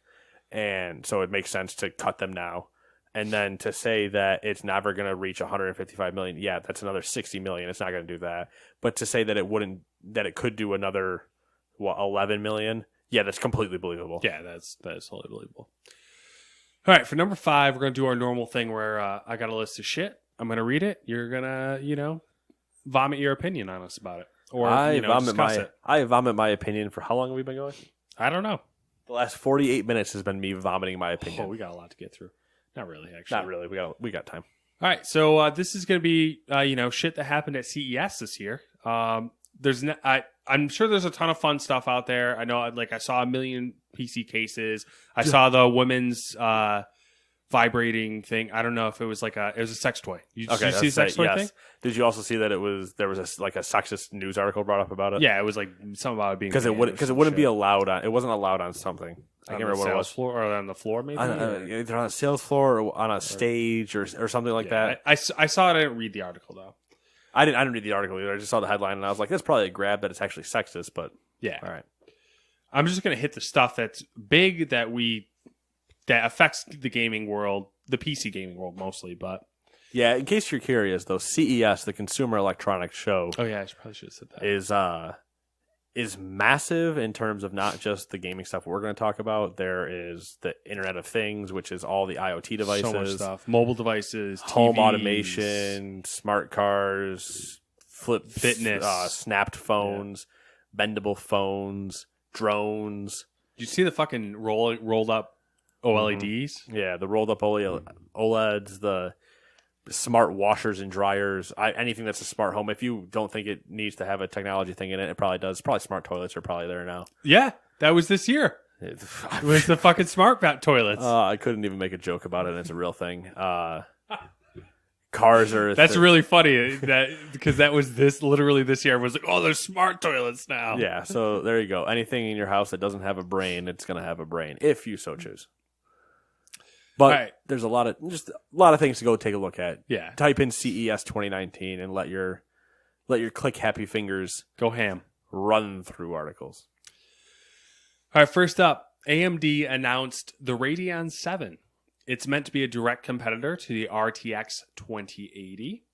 and so it makes sense to cut them now. And then to say that it's never going to reach 155 million, yeah, that's another 60 million. It's not going to do that. But to say that it could do another 11 million, yeah, that's completely believable. Yeah, that's totally believable. All right, for number 5, we're going to do our normal thing where I got a list of shit. I'm going to read it. You're going to, vomit your opinion on us about it. Or, discuss it. I vomit my opinion for how long have we been going? I don't know. The last 48 minutes has been me vomiting my opinion. Oh, we got a lot to get through. Not really, actually. Not really. We got time. All right, so this is going to be, shit that happened at CES this year. I'm sure there's a ton of fun stuff out there. I know, I saw 1 million PC cases. I saw the women's vibrating thing. I don't know if it was it was a sex toy. Did you see the sex toy thing? Did you also see that there was a sexist news article brought up about it? Yeah, it was something about it being because it wouldn't be allowed on. It wasn't allowed on something. I can't remember what it was. Floor or on the floor, maybe. Either on a sales floor or on a stage or something like that. I saw it. I didn't read the article though. I didn't read the article either. I just saw the headline and I was like, that's probably a grab that it's actually sexist. But yeah, all right. I'm just gonna hit the stuff that's big that affects the gaming world, the PC gaming world mostly, but. Yeah, in case you're curious, though, CES, the Consumer Electronics Show, oh yeah, I probably should have said that, is massive in terms of not just the gaming stuff we're going to talk about. There is the Internet of Things, which is all the IoT devices, so much stuff, mobile devices, home TVs, automation, smart cars, fitness, snapped phones, bendable phones, drones. Did you see the fucking rolled up OLEDs? Mm-hmm. Yeah, the rolled up OLEDs, the smart washers and dryers, anything that's a smart home. If you don't think it needs to have a technology thing in it, it probably does. Probably smart toilets are probably there now. Yeah, that was this year. It was the fucking smart toilets. I couldn't even make a joke about it. And it's a real thing. Cars are. That's really funny because that was literally this year. Was like, oh, there's smart toilets now. Yeah, so there you go. Anything in your house that doesn't have a brain, it's going to have a brain if you so choose. But there's a lot of things to go take a look at. Yeah. Type in CES 2019 and let your click happy fingers Go ham. run through articles. All right, first up, AMD announced the Radeon 7. It's meant to be a direct competitor to the RTX 2080.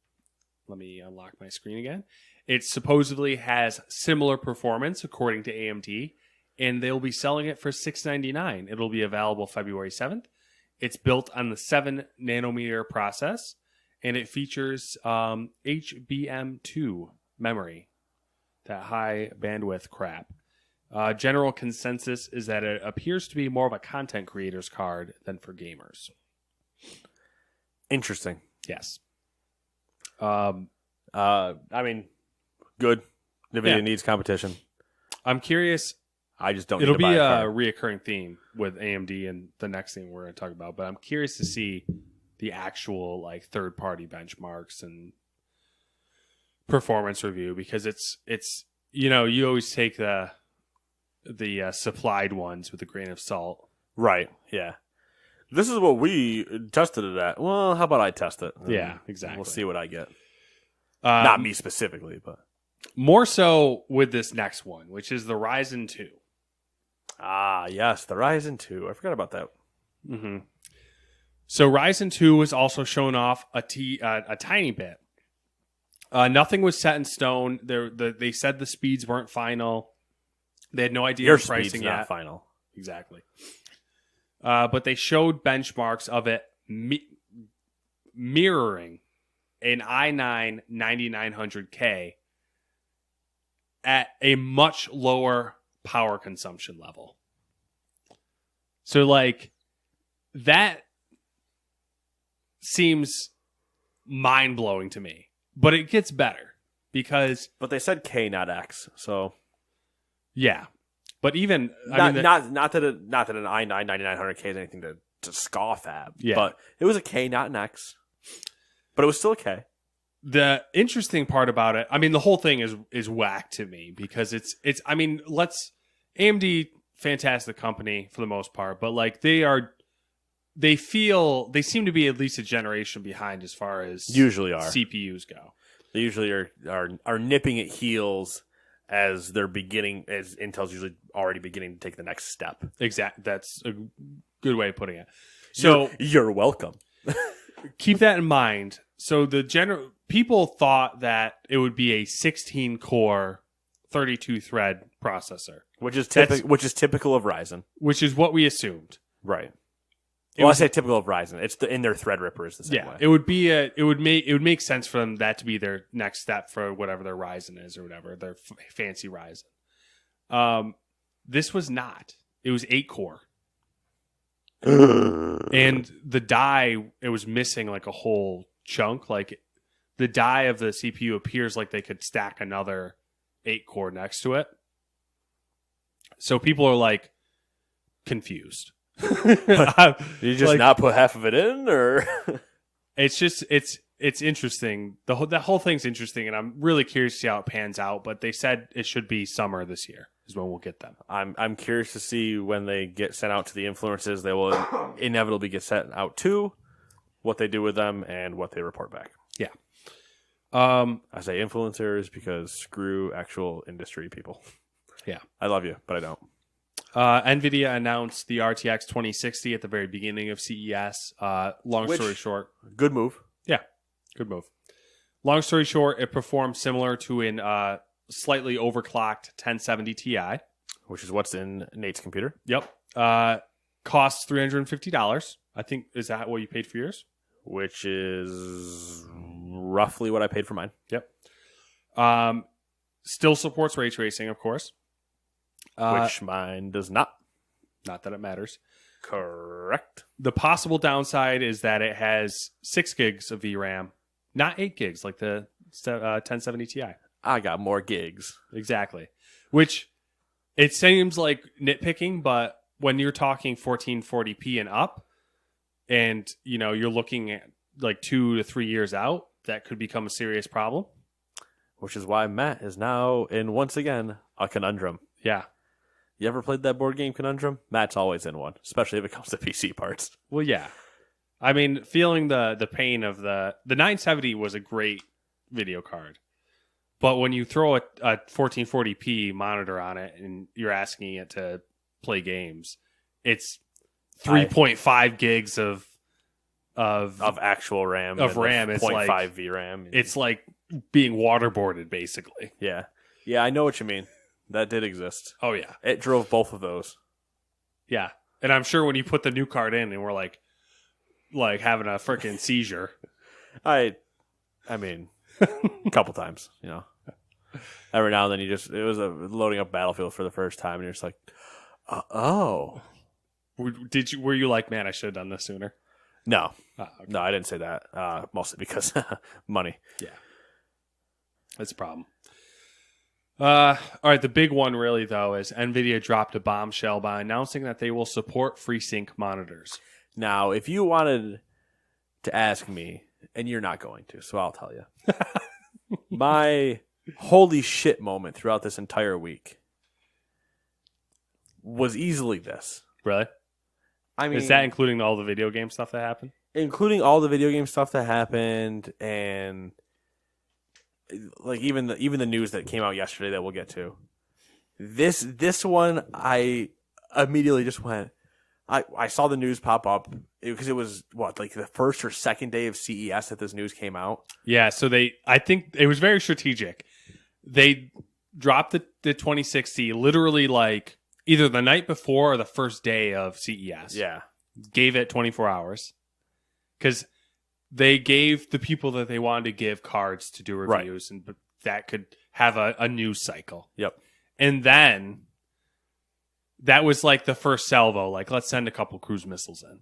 Let me unlock my screen again. It supposedly has similar performance, according to AMD, and they'll be selling it for $699. It'll be available February 7th. It's built on the 7-nanometer process, and it features HBM2 memory, that high bandwidth crap. General consensus is that it appears to be more of a content creator's card than for gamers. Interesting. Yes. I mean, good. NVIDIA needs competition. I'm curious. I just don't. It'll need to be buy a reoccurring theme with AMD and the next thing we're going to talk about. But I'm curious to see the actual like third-party benchmarks and performance review, because it's you always take the supplied ones with a grain of salt. Right. Yeah. This is what we tested it at. Well, how about I test it? Yeah, exactly. We'll see what I get. Not me specifically, but more so with this next one, which is the Ryzen 2. Ah, yes, the Ryzen 2. I forgot about that. Mm-hmm. So Ryzen 2 was also shown off a tiny bit. Nothing was set in stone. They said the speeds weren't final. They had no idea of pricing yet. Not final. Exactly. But they showed benchmarks of it mirroring an i9 9900K at a much lower power consumption level. So, like, that seems mind-blowing to me. But it gets better because... But they said K, not X, so... Yeah. But even... not that an i9 9900K is anything to scoff at. Yeah. But it was a K, not an X. But it was still a K. The interesting part about it, I mean, the whole thing is whack to me because it's I mean, AMD, fantastic company for the most part, but like they seem to be at least a generation behind as far as usually are CPUs go. They usually are nipping at heels as Intel's usually already beginning to take the next step. Exactly. That's a good way of putting it. So you're welcome. Keep that in mind. So people thought that it would be a 16-core, 32-thread processor, which is typical of Ryzen, which is what we assumed. Right. I say typical of Ryzen. It's in their Threadripper is the same way. It would make sense for them that to be their next step for whatever their Ryzen is or whatever their fancy Ryzen. This was not. It was 8-core. And the die, it was missing like a whole chunk. Like the die of the CPU appears like they could stack another 8-core next to it. So people are like confused. You just not put half of it in, or it's just it's interesting. That whole thing's interesting, and I'm really curious to see how it pans out. But they said it should be summer this year is when we'll get them. I'm curious to see when they get sent out to the influencers. They will inevitably get sent out to what they do with them and what they report back. Yeah. I say influencers because screw actual industry people. Yeah. I love you, but I don't. NVIDIA announced the RTX 2060 at the very beginning of CES. Story short. Good move. Yeah, good move. Long story short, it performed similar to an slightly overclocked 1070 Ti. Which is what's in Nate's computer. Yep. Costs $350. I think, is that what you paid for yours? Which is roughly what I paid for mine. Yep. Still supports ray tracing, of course. Which mine does not. Not that it matters. Correct. The possible downside is that it has 6 gigs of VRAM, not 8 gigs like the 1070 Ti. I got more gigs. Exactly. Which it seems like nitpicking, but when you're talking 1440p and up, and you're looking at like 2 to 3 years out, that could become a serious problem. Which is why Matt is now in, once again, a conundrum. Yeah. You ever played that board game Conundrum? Matt's always in one, especially if it comes to PC parts. Well, yeah. I mean, feeling the pain of the 970 was a great video card. But when you throw a 1440p monitor on it and you're asking it to play games, it's 3.5 gigs of actual RAM. Of RAM. It's 0.5 like VRAM. It's like being waterboarded, basically. Yeah. Yeah, I know what you mean. That did exist. Oh, yeah. It drove both of those. Yeah. And I'm sure when you put the new card in and we're like having a freaking seizure. I mean, a couple times, Every now and then it was loading up Battlefield for the first time, and you're just like, oh. Were you like, man, I should have done this sooner? No. Okay. No, I didn't say that. Mostly because money. Yeah. That's a problem. All right, the big one really, though, is NVIDIA dropped a bombshell by announcing that they will support FreeSync monitors. Now, if you wanted to ask me, and you're not going to, so I'll tell you. My holy shit moment throughout this entire week was easily this. Really? I mean, is that including all the video game stuff that happened? Including all the video game stuff that happened, and like even the news that came out yesterday that we'll get to. This one, I immediately just went. I saw the news pop up because it was like the first or second day of CES that this news came out. Yeah, so I think it was very strategic. They dropped the 2060 literally like either the night before or the first day of CES. Yeah, gave it 24 hours because they gave the people that they wanted to give cards to do reviews, right. And that could have a news cycle. Yep, and then. That was like the first salvo, like let's send a couple cruise missiles in.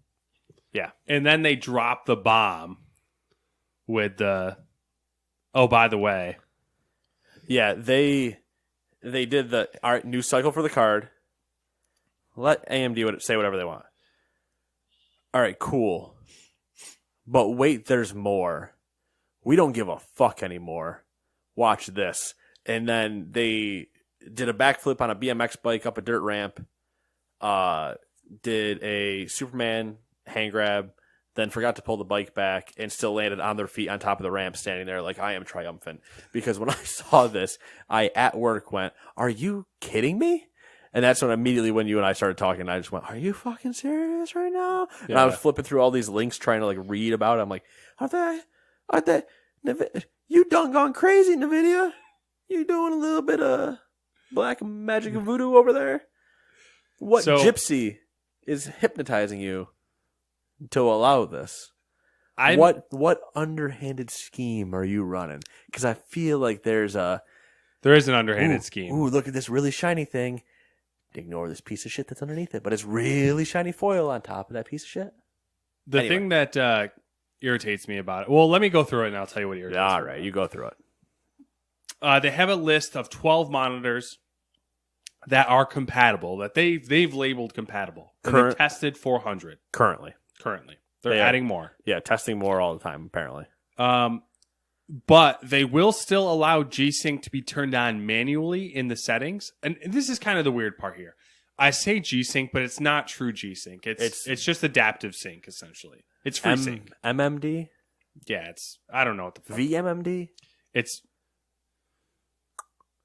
Yeah. And then they dropped the bomb with the, oh, by the way. Yeah, they did the news cycle for the card. Let AMD say whatever they want. All right, cool. But wait, there's more. We don't give a fuck anymore. Watch this. And then they did a backflip on a BMX bike up a dirt ramp, did a Superman hand grab, then forgot to pull the bike back and still landed on their feet on top of the ramp standing there like I am triumphant. Because when I saw this, I at work went, are you kidding me? And that's when immediately when you and I started talking, I just went, are you fucking serious right now? Yeah. And I was flipping through all these links trying to like read about it. I'm like, are they, you done gone crazy, NVIDIA? You doing a little bit of black magic voodoo over there? What gypsy is hypnotizing you to allow this? What underhanded scheme are you running? Because I feel like there is an underhanded scheme. Ooh, look at this really shiny thing. Ignore this piece of shit that's underneath it, but it's really shiny foil on top of that piece of shit. The thing that irritates me about it. Well, let me go through it and I'll tell you what irritates me. All right, you go through it. They have a list of 12 monitors that are compatible, that they've labeled compatible. And they've tested 400. Currently. They're adding more. Yeah, testing more all the time, apparently. But they will still allow G-Sync to be turned on manually in the settings. And this is kind of the weird part here. I say G-Sync, but it's not true G-Sync. It's just adaptive sync, essentially. It's FreeSync. MMD? Yeah, I don't know what the fuck. VMMD? It's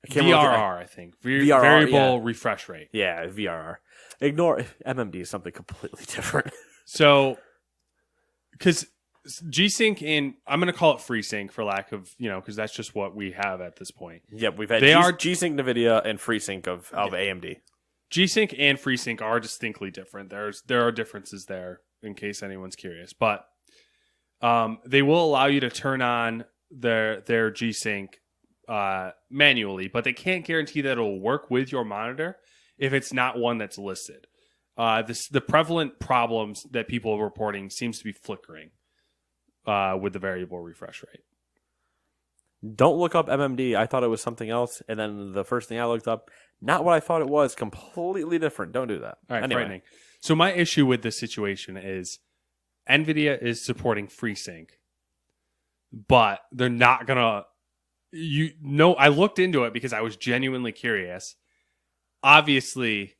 VRR, I think. VRR, variable refresh rate. Yeah, VRR. Ignore MMD is something completely different. So, because G-Sync and I'm going to call it FreeSync for lack of, because that's just what we have at this point. Yep, we've had G-Sync NVIDIA and FreeSync of AMD. G-Sync and FreeSync are distinctly different. There are differences there in case anyone's curious. But they will allow you to turn on their G-Sync manually, but they can't guarantee that it'll work with your monitor if it's not one that's listed. The prevalent problems that people are reporting seems to be flickering with the variable refresh rate. Don't look up MMD. I thought it was something else, and then the first thing I looked up, not what I thought it was, completely different. Don't do that. All right, anyway. Frightening. So my issue with this situation is NVIDIA is supporting FreeSync, but they're not going to... I looked into it because I was genuinely curious. Obviously,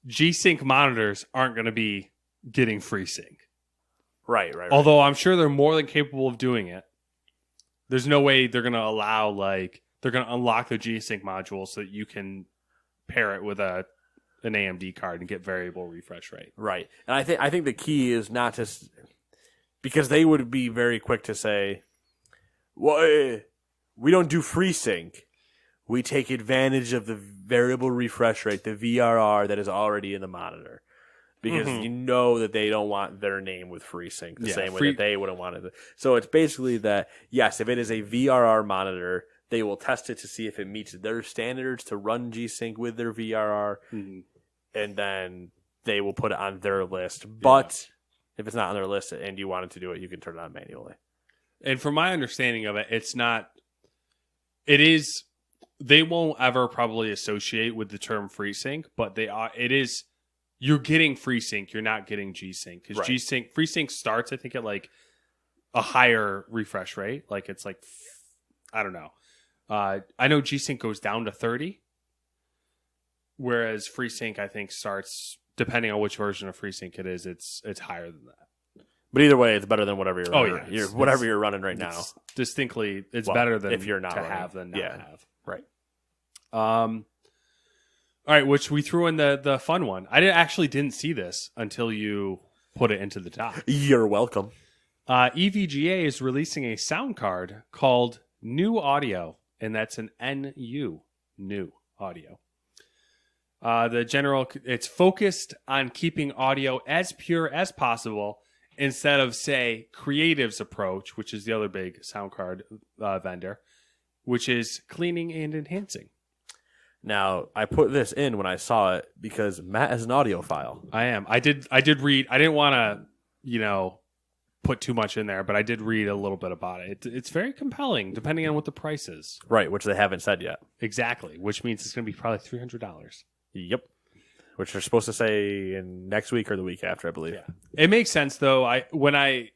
G-Sync monitors aren't going to be getting FreeSync. Right. Although I'm sure they're more than capable of doing it. There's no way they're going to allow, like, they're going to unlock the G-Sync module so that you can pair it with an AMD card and get variable refresh rate. Right. And I think the key is not to, because they would be very quick to say, well, we don't do FreeSync. We take advantage of the variable refresh rate, the VRR that is already in the monitor. Because you know that they don't want their name with FreeSync the same way that they wouldn't want it. So it's basically that, yes, if it is a VRR monitor, they will test it to see if it meets their standards to run G-Sync with their VRR, and then they will put it on their list. But if it's not on their list and you wanted to do it, you can turn it on manually. And from my understanding of it, it is, they won't ever probably associate with the term FreeSync, but you're getting FreeSync, you're not getting G-Sync. Because G-Sync, FreeSync starts, I think, at like a higher refresh rate. Like it's like, I don't know. I know G-Sync goes down to 30. Whereas FreeSync, I think, starts, depending on which version of FreeSync it is, it's higher than that. But either way, it's better than whatever you're running. Whatever you're running right now. Distinctly, it's better than if you're not to running. have than not have. Right. All right, which we threw in the fun one. I actually didn't see this until you put it into the doc. You're welcome. EVGA is releasing a sound card called New Audio, and that's an NU, New Audio. It's focused on keeping audio as pure as possible instead of, say, Creative's approach, which is the other big sound card vendor, which is cleaning and enhancing. Now, I put this in when I saw it because Matt is an audiophile. I am. I did read. I didn't want to, put too much in there, but I did read a little bit about it. It's very compelling, depending on what the price is. Right, which they haven't said yet. Exactly, which means it's going to be probably $300. Yep. Which they're supposed to say in next week or the week after, I believe. Yeah. It makes sense, though. When I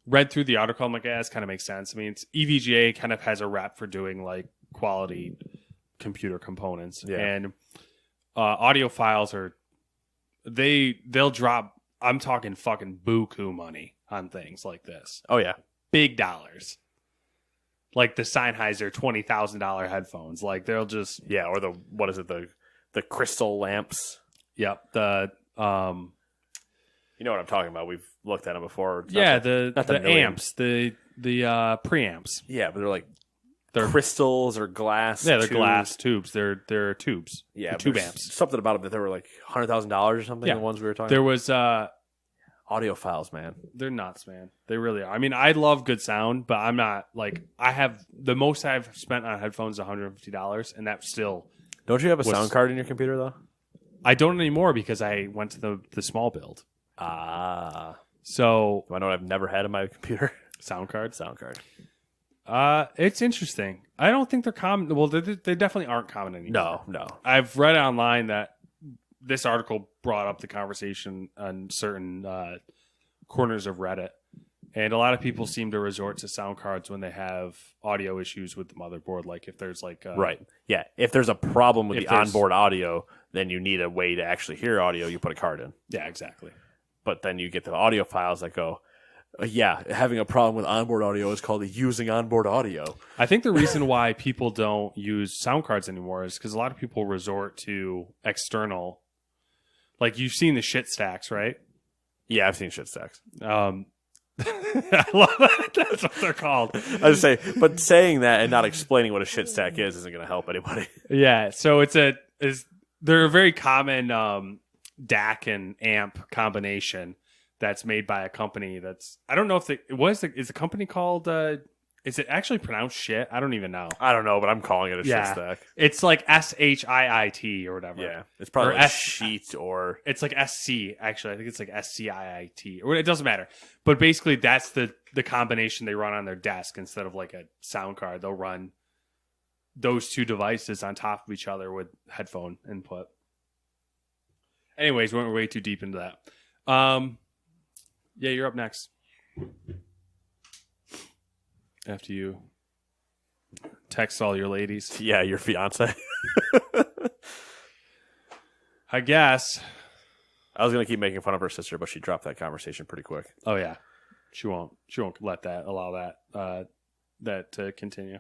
read through the article, I'm like, yeah, this kind of makes sense. I mean, EVGA kind of has a rep for doing, like, quality computer components, and audiophiles they'll drop, I'm talking fucking buku money on things like this. Oh yeah, big dollars, like the Sennheiser $20,000 headphones. Like they'll just or the crystal lamps. Yep, the you know what I'm talking about. We've looked at them before. The amps, the preamps. Yeah, but they're crystals or glass. Yeah, they're tubes. glass tubes. They're tubes. Yeah, tube amps. Something about them that they were like $100,000 or something. Yeah. The ones we were talking. There was audiophiles, man. They're nuts, man. They really are. I mean, I love good sound, but I'm not like I have the most I've spent on headphones is $150, and that's still. Don't you have a sound card in your computer though? I don't anymore because I went to the small build. So do I know what I've never had in my computer? Sound card. It's interesting. I don't think they're common. Well, they definitely aren't common anymore. No. I've read online that this article brought up the conversation on certain corners of Reddit, and a lot of people seem to resort to sound cards when they have audio issues with the motherboard. Like if there's right, yeah. If there's a problem with the onboard audio, then you need a way to actually hear audio. You put a card in. Yeah, exactly. But then you get the audio files that go. Having a problem with onboard audio is called using onboard audio. I think the reason why people don't use sound cards anymore is because a lot of people resort to external. Like you've seen the shit stacks, right? Yeah, I've seen shit stacks. I love that. That's what they're called. I was say, but saying that and not explaining what a shit stack is isn't going to help anybody. Yeah, so they're a very common DAC and amp combination. That's made by a company that's I don't know if is the company called is it actually pronounced shit? I don't even know. I don't know, but I'm calling it a shit stack. It's like SHIIT or whatever. Yeah. It's probably like sheet or it's like SC actually. I think it's like SCIIT or it doesn't matter. But basically that's the combination they run on their desk instead of like a sound card. They'll run those two devices on top of each other with headphone input. Anyways, we went way too deep into that. Yeah, you're up next. After you text all your ladies. Yeah, your fiance. I guess. I was going to keep making fun of her sister, but she dropped that conversation pretty quick. Oh, yeah. She won't let that allow that to continue.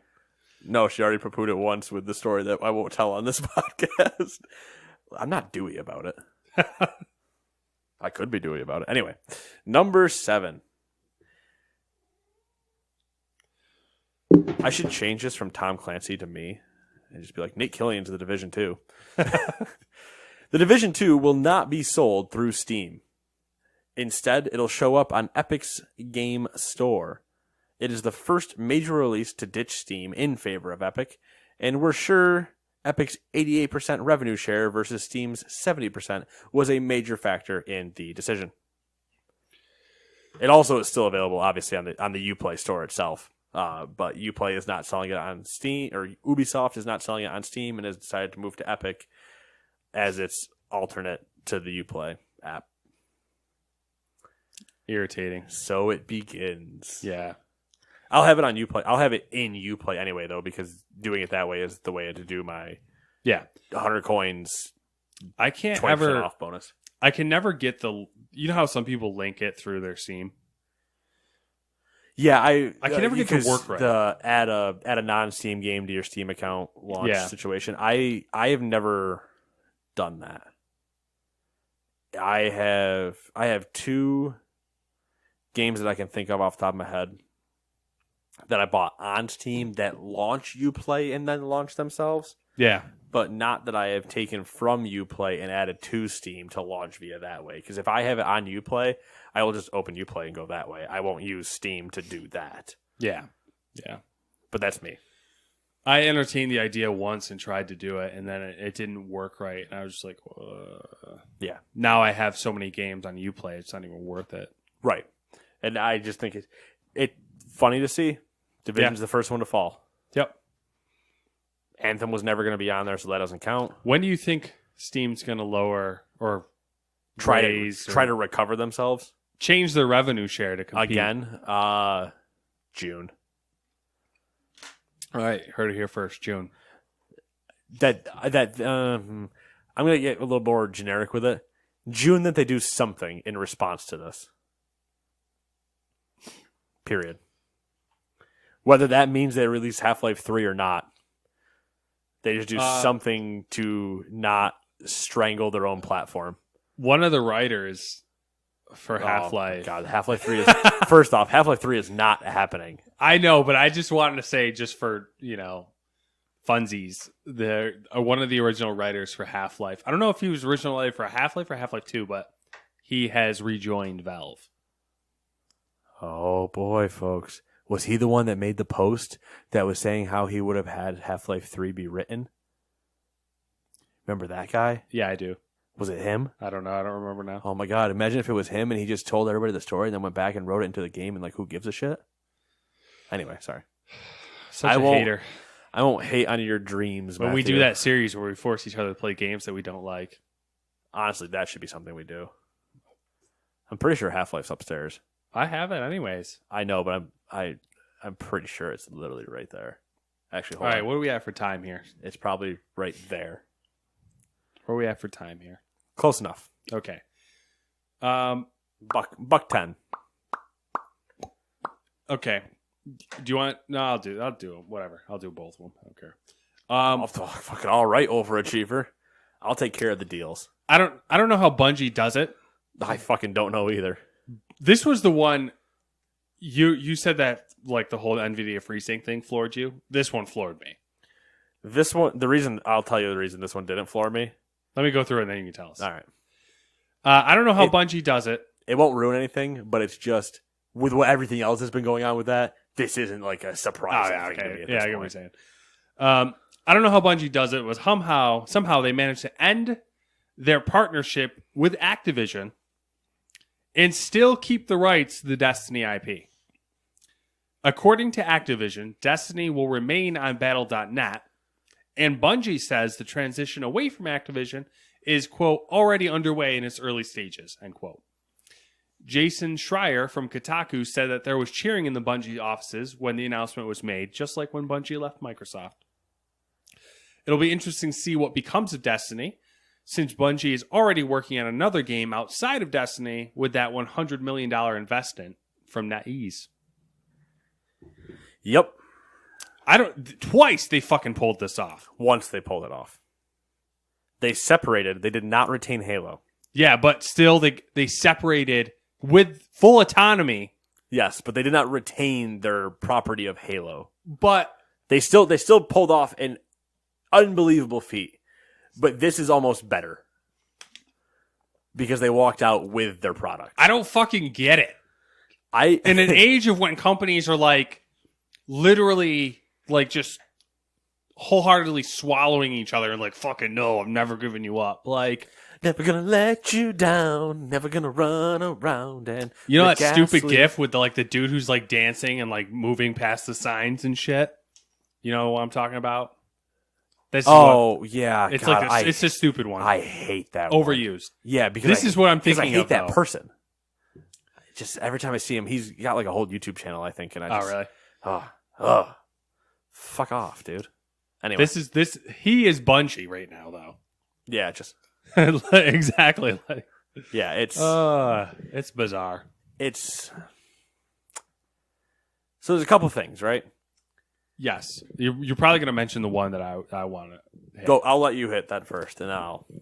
No, she already poo-pooed it once with the story that I won't tell on this podcast. I'm not dewy about it. I could be dewy about it. Anyway, number 7. I should change this from Tom Clancy to me and just be like, Nate Killian's The Division 2. The Division 2 will not be sold through Steam. Instead, it'll show up on Epic's game store. It is the first major release to ditch Steam in favor of Epic, and we're sure Epic's 88% revenue share versus Steam's 70% was a major factor in the decision. It also is still available, obviously, on the Uplay store itself. But Uplay is not selling it on Steam, or Ubisoft is not selling it on Steam, and has decided to move to Epic as its alternate to the Uplay app. Irritating. So it begins. Yeah. I'll have it on Uplay. I'll have it in Uplay anyway, though, because doing it that way is the way to do my 100 coins. I can't 20% off bonus. I can never get the. You know how some people link it through their Steam. Yeah, I can never get it to work right. Add a non-Steam game to your Steam account launch situation. I have never done that. I have 2 games that I can think of off the top of my head that I bought on Steam that launch Uplay and then launch themselves. Yeah. But not that I have taken from Uplay and added to Steam to launch via that way. Because if I have it on Uplay, I will just open Uplay and go that way. I won't use Steam to do that. Yeah. Yeah. But that's me. I entertained the idea once and tried to do it, and then it didn't work right. And I was just like, yeah. Now I have so many games on Uplay, it's not even worth it. Right. And I just think it's funny to see. Division's the first one to fall. Yep. Anthem was never going to be on there, so that doesn't count. When do you think Steam's going to lower or try to recover themselves? Change their revenue share to compete again? June. All right, heard it here first. June. I'm going to get a little more generic with it. June, that they do something in response to this. Period. Whether that means they release Half-Life 3 or not. They just do something to not strangle their own platform. One of the writers for Half-Life. God, Half-Life 3 is... First off, Half-Life 3 is not happening. I know, but I just wanted to say, just for, funsies, one of the original writers for Half-Life. I don't know if he was original writer for Half-Life or Half-Life 2, but he has rejoined Valve. Oh, boy, folks. Was he the one that made the post that was saying how he would have had Half-Life 3 be written? Remember that guy? Yeah, I do. Was it him? I don't know. I don't remember now. Oh, my God. Imagine if it was him and he just told everybody the story and then went back and wrote it into the game and, who gives a shit? Anyway, sorry. Such a hater. I won't hate on your dreams, When we do that series where we force each other to play games that we don't like. Honestly, that should be something we do. I'm pretty sure Half-Life's upstairs. I have it anyways. I know, but I'm pretty sure it's literally right there. Actually, hold on. All right, on. what do we have for time here? It's probably right there. Where are we at for time here? Close enough. Okay. Buck 10. Okay. Do you want? No, I'll do it. Whatever. I'll do both of them. I don't care. Fucking all right, overachiever. I'll take care of the deals. I don't know how Bungie does it. I fucking don't know either. This was the one you said that the whole NVIDIA FreeSync thing floored you. This one floored me. This one, I'll tell you the reason this one didn't floor me. Let me go through it and then you can tell us. All right. I don't know how Bungie does it. It won't ruin anything, but it's just with everything else that's been going on with that. This isn't a surprise thing to me at this point. I get what you're saying. I don't know how Bungie does it. It was somehow they managed to end their partnership with Activision and still keep the rights to the Destiny IP. According to Activision, Destiny will remain on Battle.net, and Bungie says the transition away from Activision is, quote, already underway in its early stages, end quote. Jason Schreier from Kotaku said that there was cheering in the Bungie offices when the announcement was made, just like when Bungie left Microsoft. It'll be interesting to see what becomes of Destiny, since Bungie is already working on another game outside of Destiny with that $100 million investment from NetEase. Yep. Twice they fucking pulled this off. Once they pulled it off. They separated. They did not retain Halo. Yeah, but still they separated with full autonomy. Yes, but they did not retain their property of Halo. But they still pulled off an unbelievable feat. But this is almost better. Because they walked out with their product. I don't fucking get it. In an age of when companies are like literally like just wholeheartedly swallowing each other and like, fucking no, I'm never giving you up. Like, never gonna let you down, never gonna run around and you know that stupid gif with the dude who's like dancing and like moving past the signs and shit? You know what I'm talking about? It's God, it's a stupid one. I hate that overused. One. Yeah, because this is what I'm thinking. I hate that person. Just every time I see him, he's got like a whole YouTube channel, I think, and I just, really? Fuck off, dude. Anyway, he is Bungie right now, though. Yeah, just exactly. Yeah, it's bizarre. So there's a couple things, right? Yes, you're probably going to mention the one that I want to go. I'll let you hit that first, and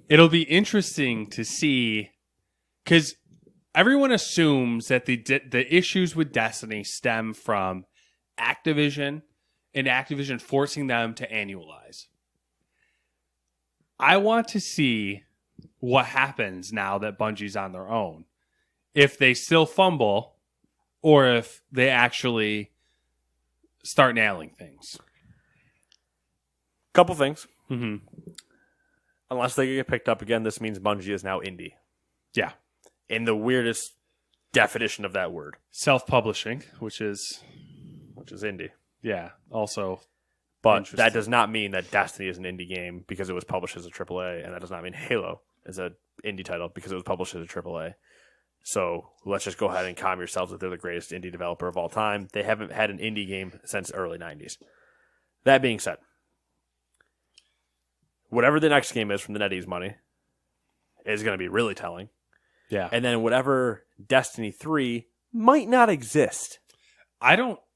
it'll be interesting to see because everyone assumes that the issues with Destiny stem from Activision and Activision forcing them to annualize. I want to see what happens now that Bungie's on their own. If they still fumble or if they actually start nailing things. Couple things. Mm-hmm. Unless they get picked up again, this means Bungie is now indie. Yeah. In the weirdest definition of that word. Self-publishing, which is indie. Yeah, also. But that does not mean that Destiny is an indie game because it was published as a AAA, and that does not mean Halo is an indie title because it was published as a AAA. So let's just go ahead and calm yourselves that they're the greatest indie developer of all time. They haven't had an indie game since early 90s. That being said, whatever the next game is from the NetEase money is going to be really telling. Yeah. And then whatever Destiny 3 might not exist.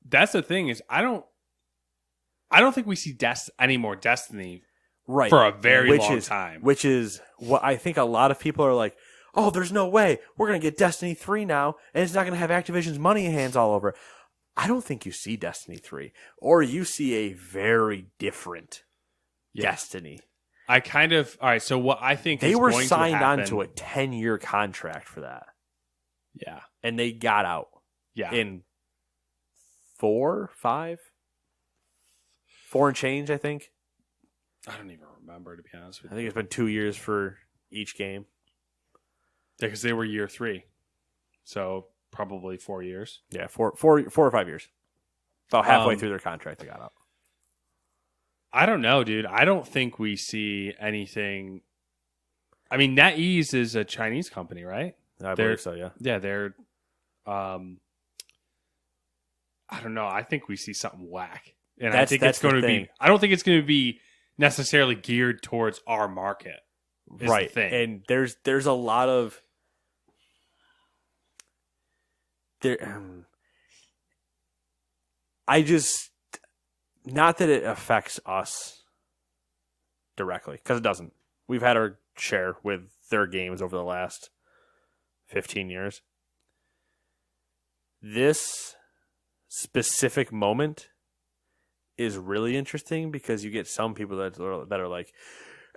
That's the thing is I don't think we see any more Destiny for a very long time. Which is what I think a lot of people are like, oh, there's no way. We're going to get Destiny 3 now, and it's not going to have Activision's money hands all over. I don't think you see Destiny 3. Or you see a very different Destiny. All right, so what I think they is were going signed to happen, onto a 10-year contract for that. Yeah. And they got out. Yeah. In 4 and change, I think. I don't even remember, to be honest with you. I think it's been 2 years for each game. Yeah, because they were year 3. So probably 4 years. Yeah, 4 or 5 years. About halfway through their contract, they got out. I don't know, dude. I don't think we see anything. I mean, NetEase is a Chinese company, right? I believe so, yeah. Yeah, they're. I don't know. I think we see something whack, and I think it's going to be. I don't think it's going to be necessarily geared towards our market. Right, and there's a lot of I just, not that it affects us directly, because it doesn't. We've had our share with their games over the last 15 years. This specific moment is really interesting because you get some people that are like,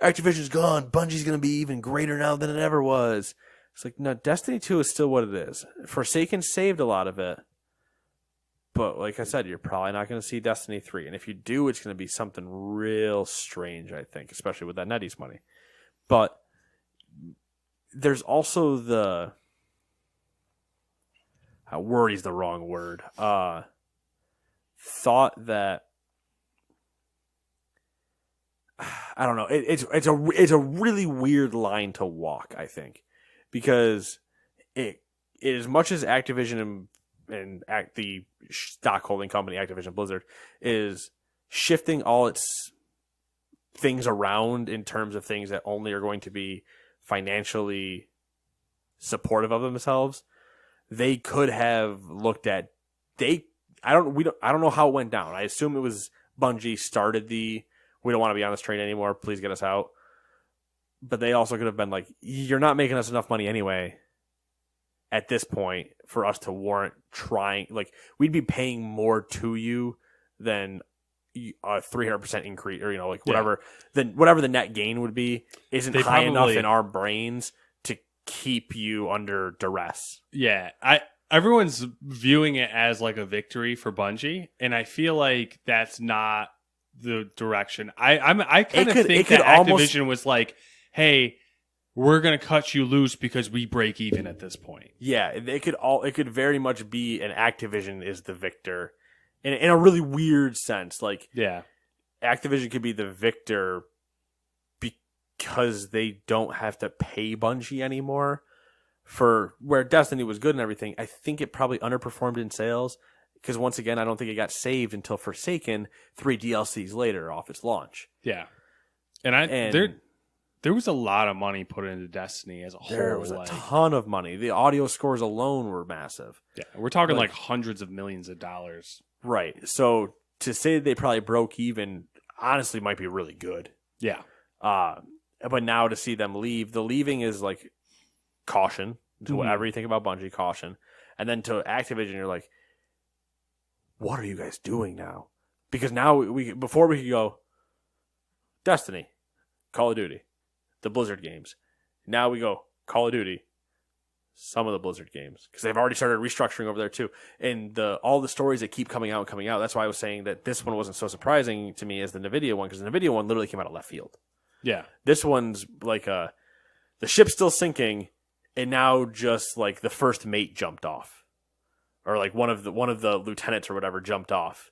Activision's gone, Bungie's going to be even greater now than it ever was. It's like, no, Destiny 2 is still what it is. Forsaken saved a lot of it. But like I said, you're probably not going to see Destiny 3. And if you do, it's going to be something real strange, I think, especially with that NetEase money. But there's also the... worry's the wrong word. Thought that... I don't know. It's a really weird line to walk, I think. Because it as much as Activision and the stock holding company, Activision Blizzard, is shifting all its things around in terms of things that only are going to be financially supportive of themselves, they could have looked at I don't know how it went down. I assume it was Bungie started we don't want to be on this train anymore. Please get us out. But they also could have been like, you're not making us enough money anyway at this point for us to warrant trying. Like, we'd be paying more to you than a 300% increase, or like whatever. Then whatever the net gain would be isn't high enough in our brains to keep you under duress. Yeah, everyone's viewing it as like a victory for Bungie, and I feel like that's not the direction. I kind of think that Activision was like, hey, we're gonna cut you loose because we break even at this point. Yeah, it could very much be an Activision is the victor in a really weird sense. Like, yeah, Activision could be the victor because they don't have to pay Bungie anymore for where Destiny was good and everything. I think it probably underperformed in sales because, once again, I don't think it got saved until Forsaken 3 DLCs later off its launch. Yeah, and there was a lot of money put into Destiny as a whole. There was a ton of money. The audio scores alone were massive. Yeah, we're talking like hundreds of millions of dollars. Right. So to say they probably broke even, honestly, might be really good. Yeah. But now to see them leave, the leaving is like caution to whatever you think about Bungie, caution. And then to Activision, you're like, what are you guys doing now? Because now before we could go Destiny, Call of Duty, the Blizzard games. Now we go Call of Duty, some of the Blizzard games, because they've already started restructuring over there too. And all the stories that keep coming out. That's why I was saying that this one wasn't so surprising to me as the NVIDIA one, because the NVIDIA one literally came out of left field. Yeah. This one's like the ship's still sinking, and now just like the first mate jumped off, or like one of the lieutenants or whatever jumped off.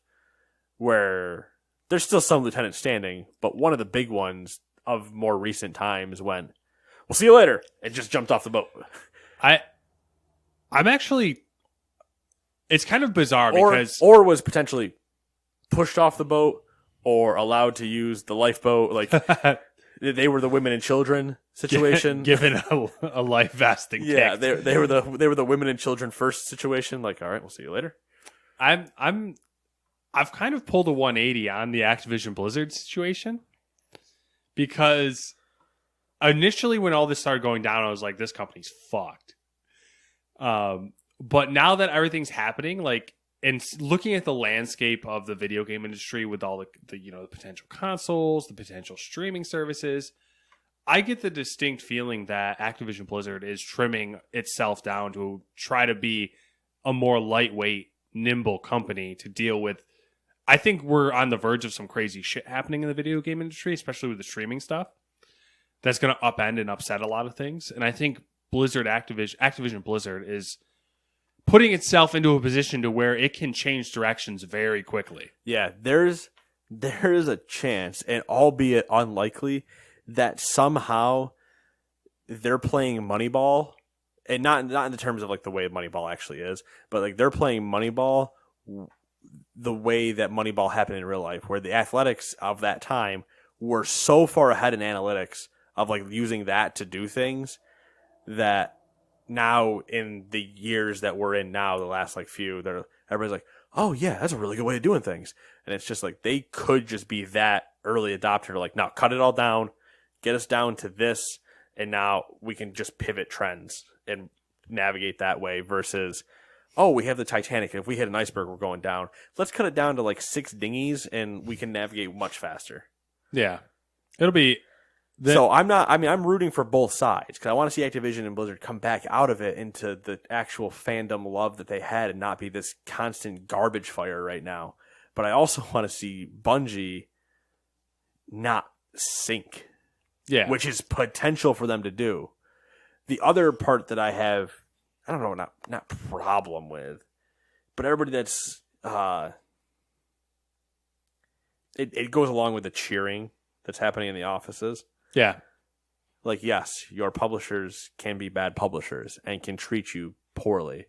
Where there's still some lieutenants standing, but one of the big ones of more recent times went, "We'll see you later," and just jumped off the boat. I'm actually, it's kind of bizarre because or was potentially pushed off the boat or allowed to use the lifeboat, like they were the women and children situation, given a life vesting. Yeah, they were the women and children first situation. Like, all right, we'll see you later. I've kind of pulled a 180 on the Activision Blizzard situation, because initially when all this started going down, I was like, this company's fucked. But now that everything's happening, like, and looking at the landscape of the video game industry with all the potential consoles, the potential streaming services, I get the distinct feeling that Activision Blizzard is trimming itself down to try to be a more lightweight, nimble company to deal with. I think we're on the verge of some crazy shit happening in the video game industry, especially with the streaming stuff. That's going to upend and upset a lot of things. And I think Activision Blizzard is putting itself into a position to where it can change directions very quickly. Yeah, there's a chance, and albeit unlikely, that somehow they're playing Moneyball, and not in the terms of like the way Moneyball actually is, but like they're playing Moneyball the way that Moneyball happened in real life, where the athletics of that time were so far ahead in analytics of like using that to do things that now in the years that we're in now, the last like few, everybody's like, oh yeah, that's a really good way of doing things. And it's just like they could just be that early adopter to like, now cut it all down, get us down to this, and now we can just pivot trends and navigate that way versus, oh, we have the Titanic, and if we hit an iceberg, we're going down. Let's cut it down to like 6 dinghies, and we can navigate much faster. Yeah. It'll be... So I'm rooting for both sides, because I want to see Activision and Blizzard come back out of it into the actual fandom love that they had and not be this constant garbage fire right now. But I also want to see Bungie not sink. Yeah. Which is potential for them to do. The other part that I have, I don't know, not problem with, but everybody that's it goes along with the cheering that's happening in the offices. Yeah. Like, yes, your publishers can be bad publishers and can treat you poorly.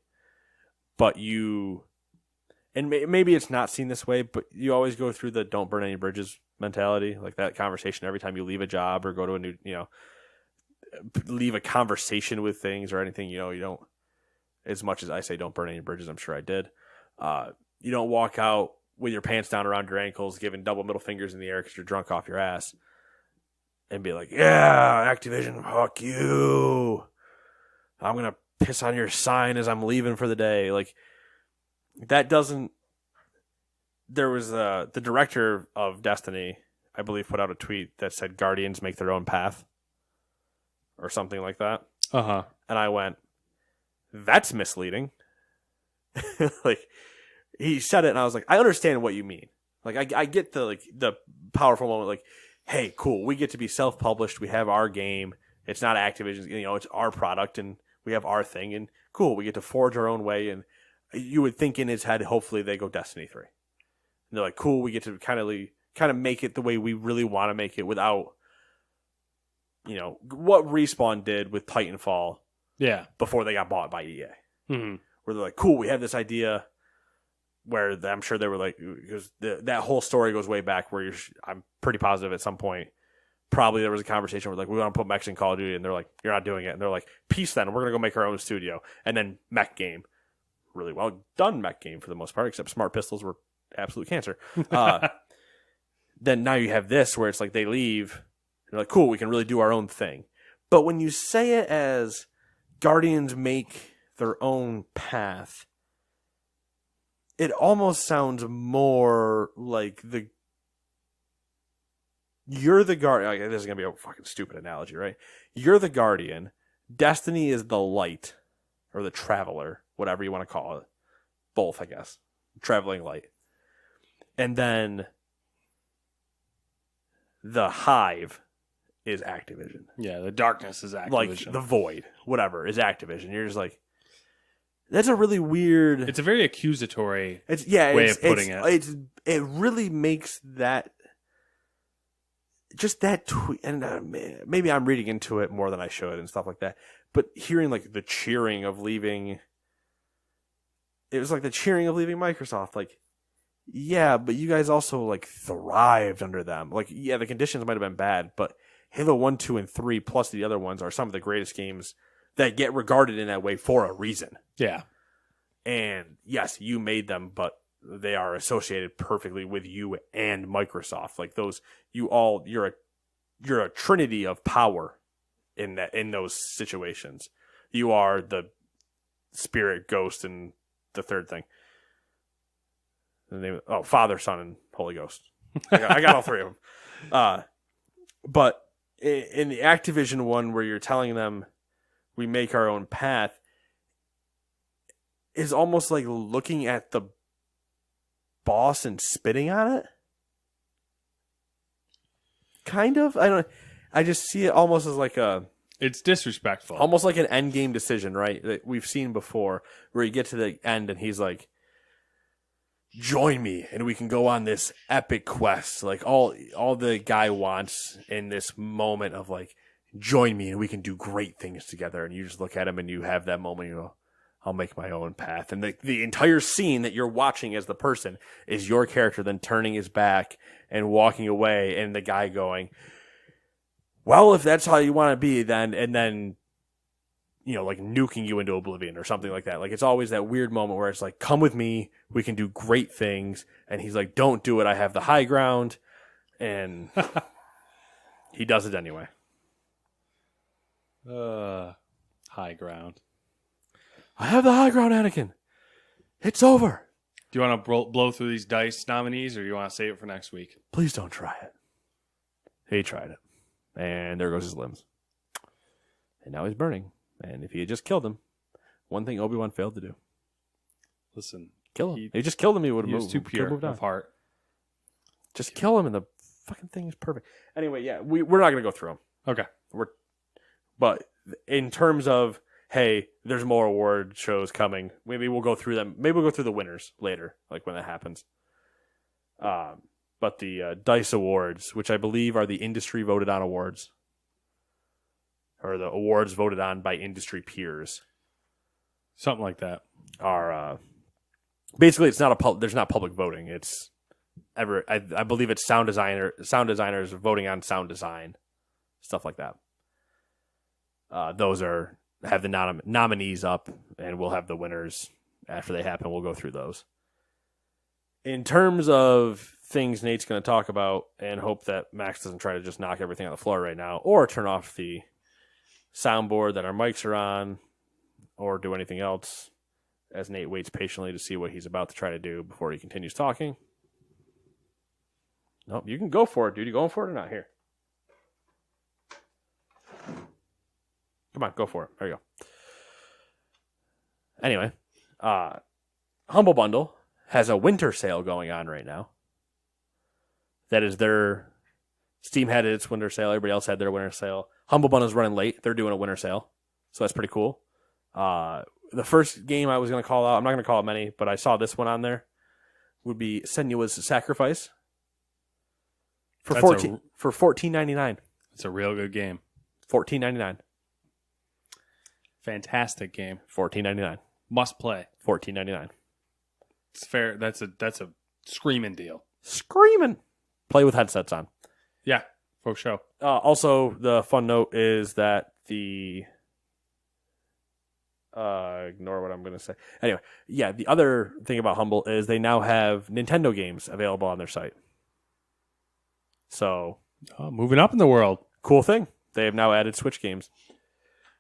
But and maybe it's not seen this way, but you always go through the don't burn any bridges mentality, like that conversation every time you leave a job or go to a new, leave a conversation with things or anything, you don't as much as I say don't burn any bridges. I'm sure I did. You don't walk out with your pants down around your ankles, giving double middle fingers in the air because you're drunk off your ass, and be like, yeah, Activision, fuck you. I'm going to piss on your sign as I'm leaving for the day. Like, that doesn't... There was the director of Destiny, I believe, put out a tweet that said Guardians make their own path or something like that. Uh-huh. And I went, that's misleading. Like, he said it, and I was like, I understand what you mean. Like, I get the powerful moment, like, hey, cool, we get to be self-published, we have our game, it's not Activision's, it's our product, and we have our thing, and cool, we get to forge our own way, and you would think in his head, hopefully they go Destiny 3. And they're like, cool, we get to kind of make it the way we really want to make it without, what Respawn did with Titanfall. Yeah. Before they got bought by EA. Mm-hmm. Where they're like, cool, we have this idea where I'm sure they were like, because that whole story goes way back where I'm pretty positive at some point, probably there was a conversation where like, we want to put mechs in Call of Duty, and they're like, you're not doing it. And they're like, peace then, we're going to go make our own studio. And then mech game. Really well done mech game for the most part, except Smart Pistols were absolute cancer. Then now you have this where it's like they leave, they're like, cool, we can really do our own thing. But when you say it as Guardians make their own path, it almost sounds more like you're the Guardian. This is going to be a fucking stupid analogy, right? You're the Guardian. Destiny is the light, or the Traveler, whatever you want to call it. Both, I guess. Traveling light. And then the Hive is Activision. Yeah, the darkness is Activision. Like, the Void, whatever, is Activision. You're just like, that's a really weird... It's a very accusatory way of putting it. It really makes that... Just that tweet... And maybe I'm reading into it more than I should and stuff like that. But hearing, like, the cheering of leaving... It was like the cheering of leaving Microsoft. Like, yeah, but you guys also, like, thrived under them. Like, yeah, the conditions might have been bad, but Halo 1, 2, and 3, plus the other ones, are some of the greatest games that get regarded in that way for a reason. Yeah. And yes, you made them, but they are associated perfectly with you and Microsoft. Like those, you're a trinity of power in those situations. You are the spirit, ghost, and the third thing. The name, Father, Son, and Holy Ghost. I got all three of them. But in the Activision one, where you're telling them we make our own path, is almost like looking at the boss and spitting on it. Kind of. I just see it almost as like it's disrespectful. Almost like an end game decision, right? That we've seen before, where you get to the end and he's like, join me and we can go on this epic quest. Like all the guy wants in this moment of like, join me and we can do great things together. And you just look at him and you have that moment, you go, I'll make my own path. And the entire scene that you're watching as the person is your character then turning his back and walking away, and the guy going, well, if that's how you want to be, then, and then, like nuking you into oblivion or something like that. Like, it's always that weird moment where it's like, come with me, we can do great things. And he's like, don't do it, I have the high ground. And he does it anyway. High ground. I have the high ground, Anakin. It's over. Do you want to blow through these DICE nominees, or do you want to save it for next week? Please don't try it. He tried it. And there goes his limbs. And now he's burning. And if he had just killed him, one thing Obi-Wan failed to do. Listen. Kill him. He just killed him, he would have moved. He was too pure of heart. Just kill him and the fucking thing is perfect. Anyway, yeah, we're not going to go through them. Okay. But in terms of, hey, there's more award shows coming, maybe we'll go through them. Maybe we'll go through the winners later, like when that happens. But the DICE Awards, which I believe are the industry voted on awards, or the awards voted on by industry peers, something like that, are basically there's not public voting. It's I believe it's sound designers voting on sound design, stuff like that. Those are have the nominees up, and we'll have the winners after they happen. We'll go through those. In terms of things Nate's going to talk about, and hope that Max doesn't try to just knock everything on the floor right now, or turn off the soundboard that our mics are on, or do anything else, as Nate waits patiently to see what he's about to try to do before he continues talking. Nope, you can go for it, dude. You going for it or not? Here. Come on, go for it. There you go. Anyway, Humble Bundle has a winter sale going on right now. That is their... Steam had its winter sale. Everybody else had their winter sale. Humble Bundle's running late. They're doing a winter sale. So that's pretty cool. The first game I was going to call out, I'm not going to call it many, but I saw this one on there, would be Senua's Sacrifice. For $14.99. It's a real good game. $14.99. Fantastic game. $14.99. Must play. $14.99. It's fair. That's a screaming deal. Screaming. Play with headsets on. Yeah, for sure. Also, the fun note is that the... ignore what I'm going to say. Anyway, yeah, the other thing about Humble is they now have Nintendo games available on their site. So... moving up in the world. Cool thing. They have now added Switch games.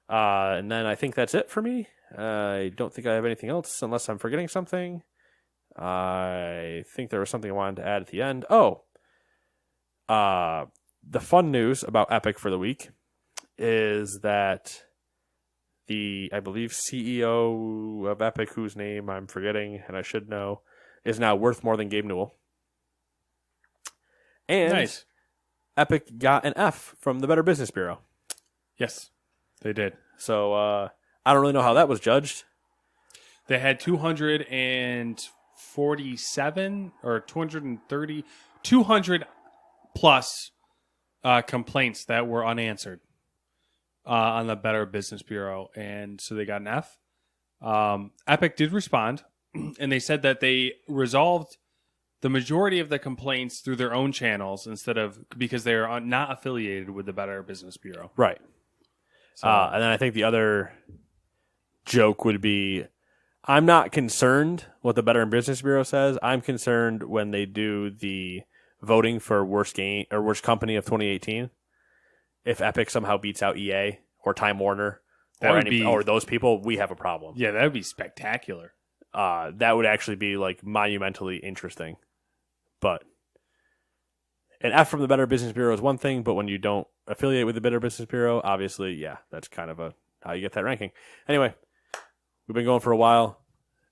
And then I think that's it for me. I don't think I have anything else unless I'm forgetting something. I think there was something I wanted to add at the end. The fun news about Epic for the week is that I believe CEO of Epic, whose name I'm forgetting and I should know, is now worth more than Gabe Newell. And nice. Epic got an F from the Better Business Bureau. Yes, they did. So I don't really know how that was judged. They had 247 or 230, 200 plus complaints that were unanswered on the Better Business Bureau. And so they got an F. Epic did respond, and they said that they resolved the majority of the complaints through their own channels because they are not affiliated with the Better Business Bureau. Right. So, And then I think the other joke would be, I'm not concerned what the Better Business Bureau says. I'm concerned when they do the voting for worst game or worst company of 2018. If Epic somehow beats out EA or Time Warner or those people, we have a problem. Yeah, that would be spectacular. That would actually be like monumentally interesting. But an F from the Better Business Bureau is one thing, but when you don't affiliate with the Better Business Bureau, obviously, yeah, that's kind of how you get that ranking. Anyway, we've been going for a while.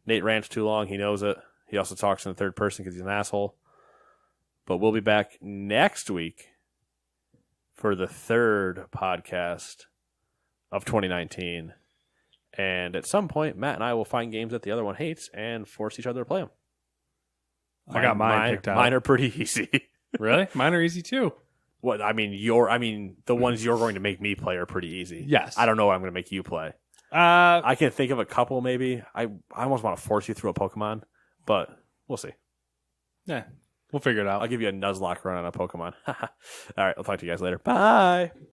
Nate rants too long. He knows it. He also talks in the third person because he's an asshole. But we'll be back next week for the third podcast of 2019. And at some point, Matt and I will find games that the other one hates and force each other to play them. I got mine picked out. Mine are pretty easy. Really? Mine are easy too. What I mean, the ones you're going to make me play are pretty easy. Yes. I don't know what I'm going to make you play. I can think of a couple maybe. I almost want to force you through a Pokemon, but we'll see. Yeah, we'll figure it out. I'll give you a Nuzlocke run on a Pokemon. All right, I'll talk to you guys later. Bye.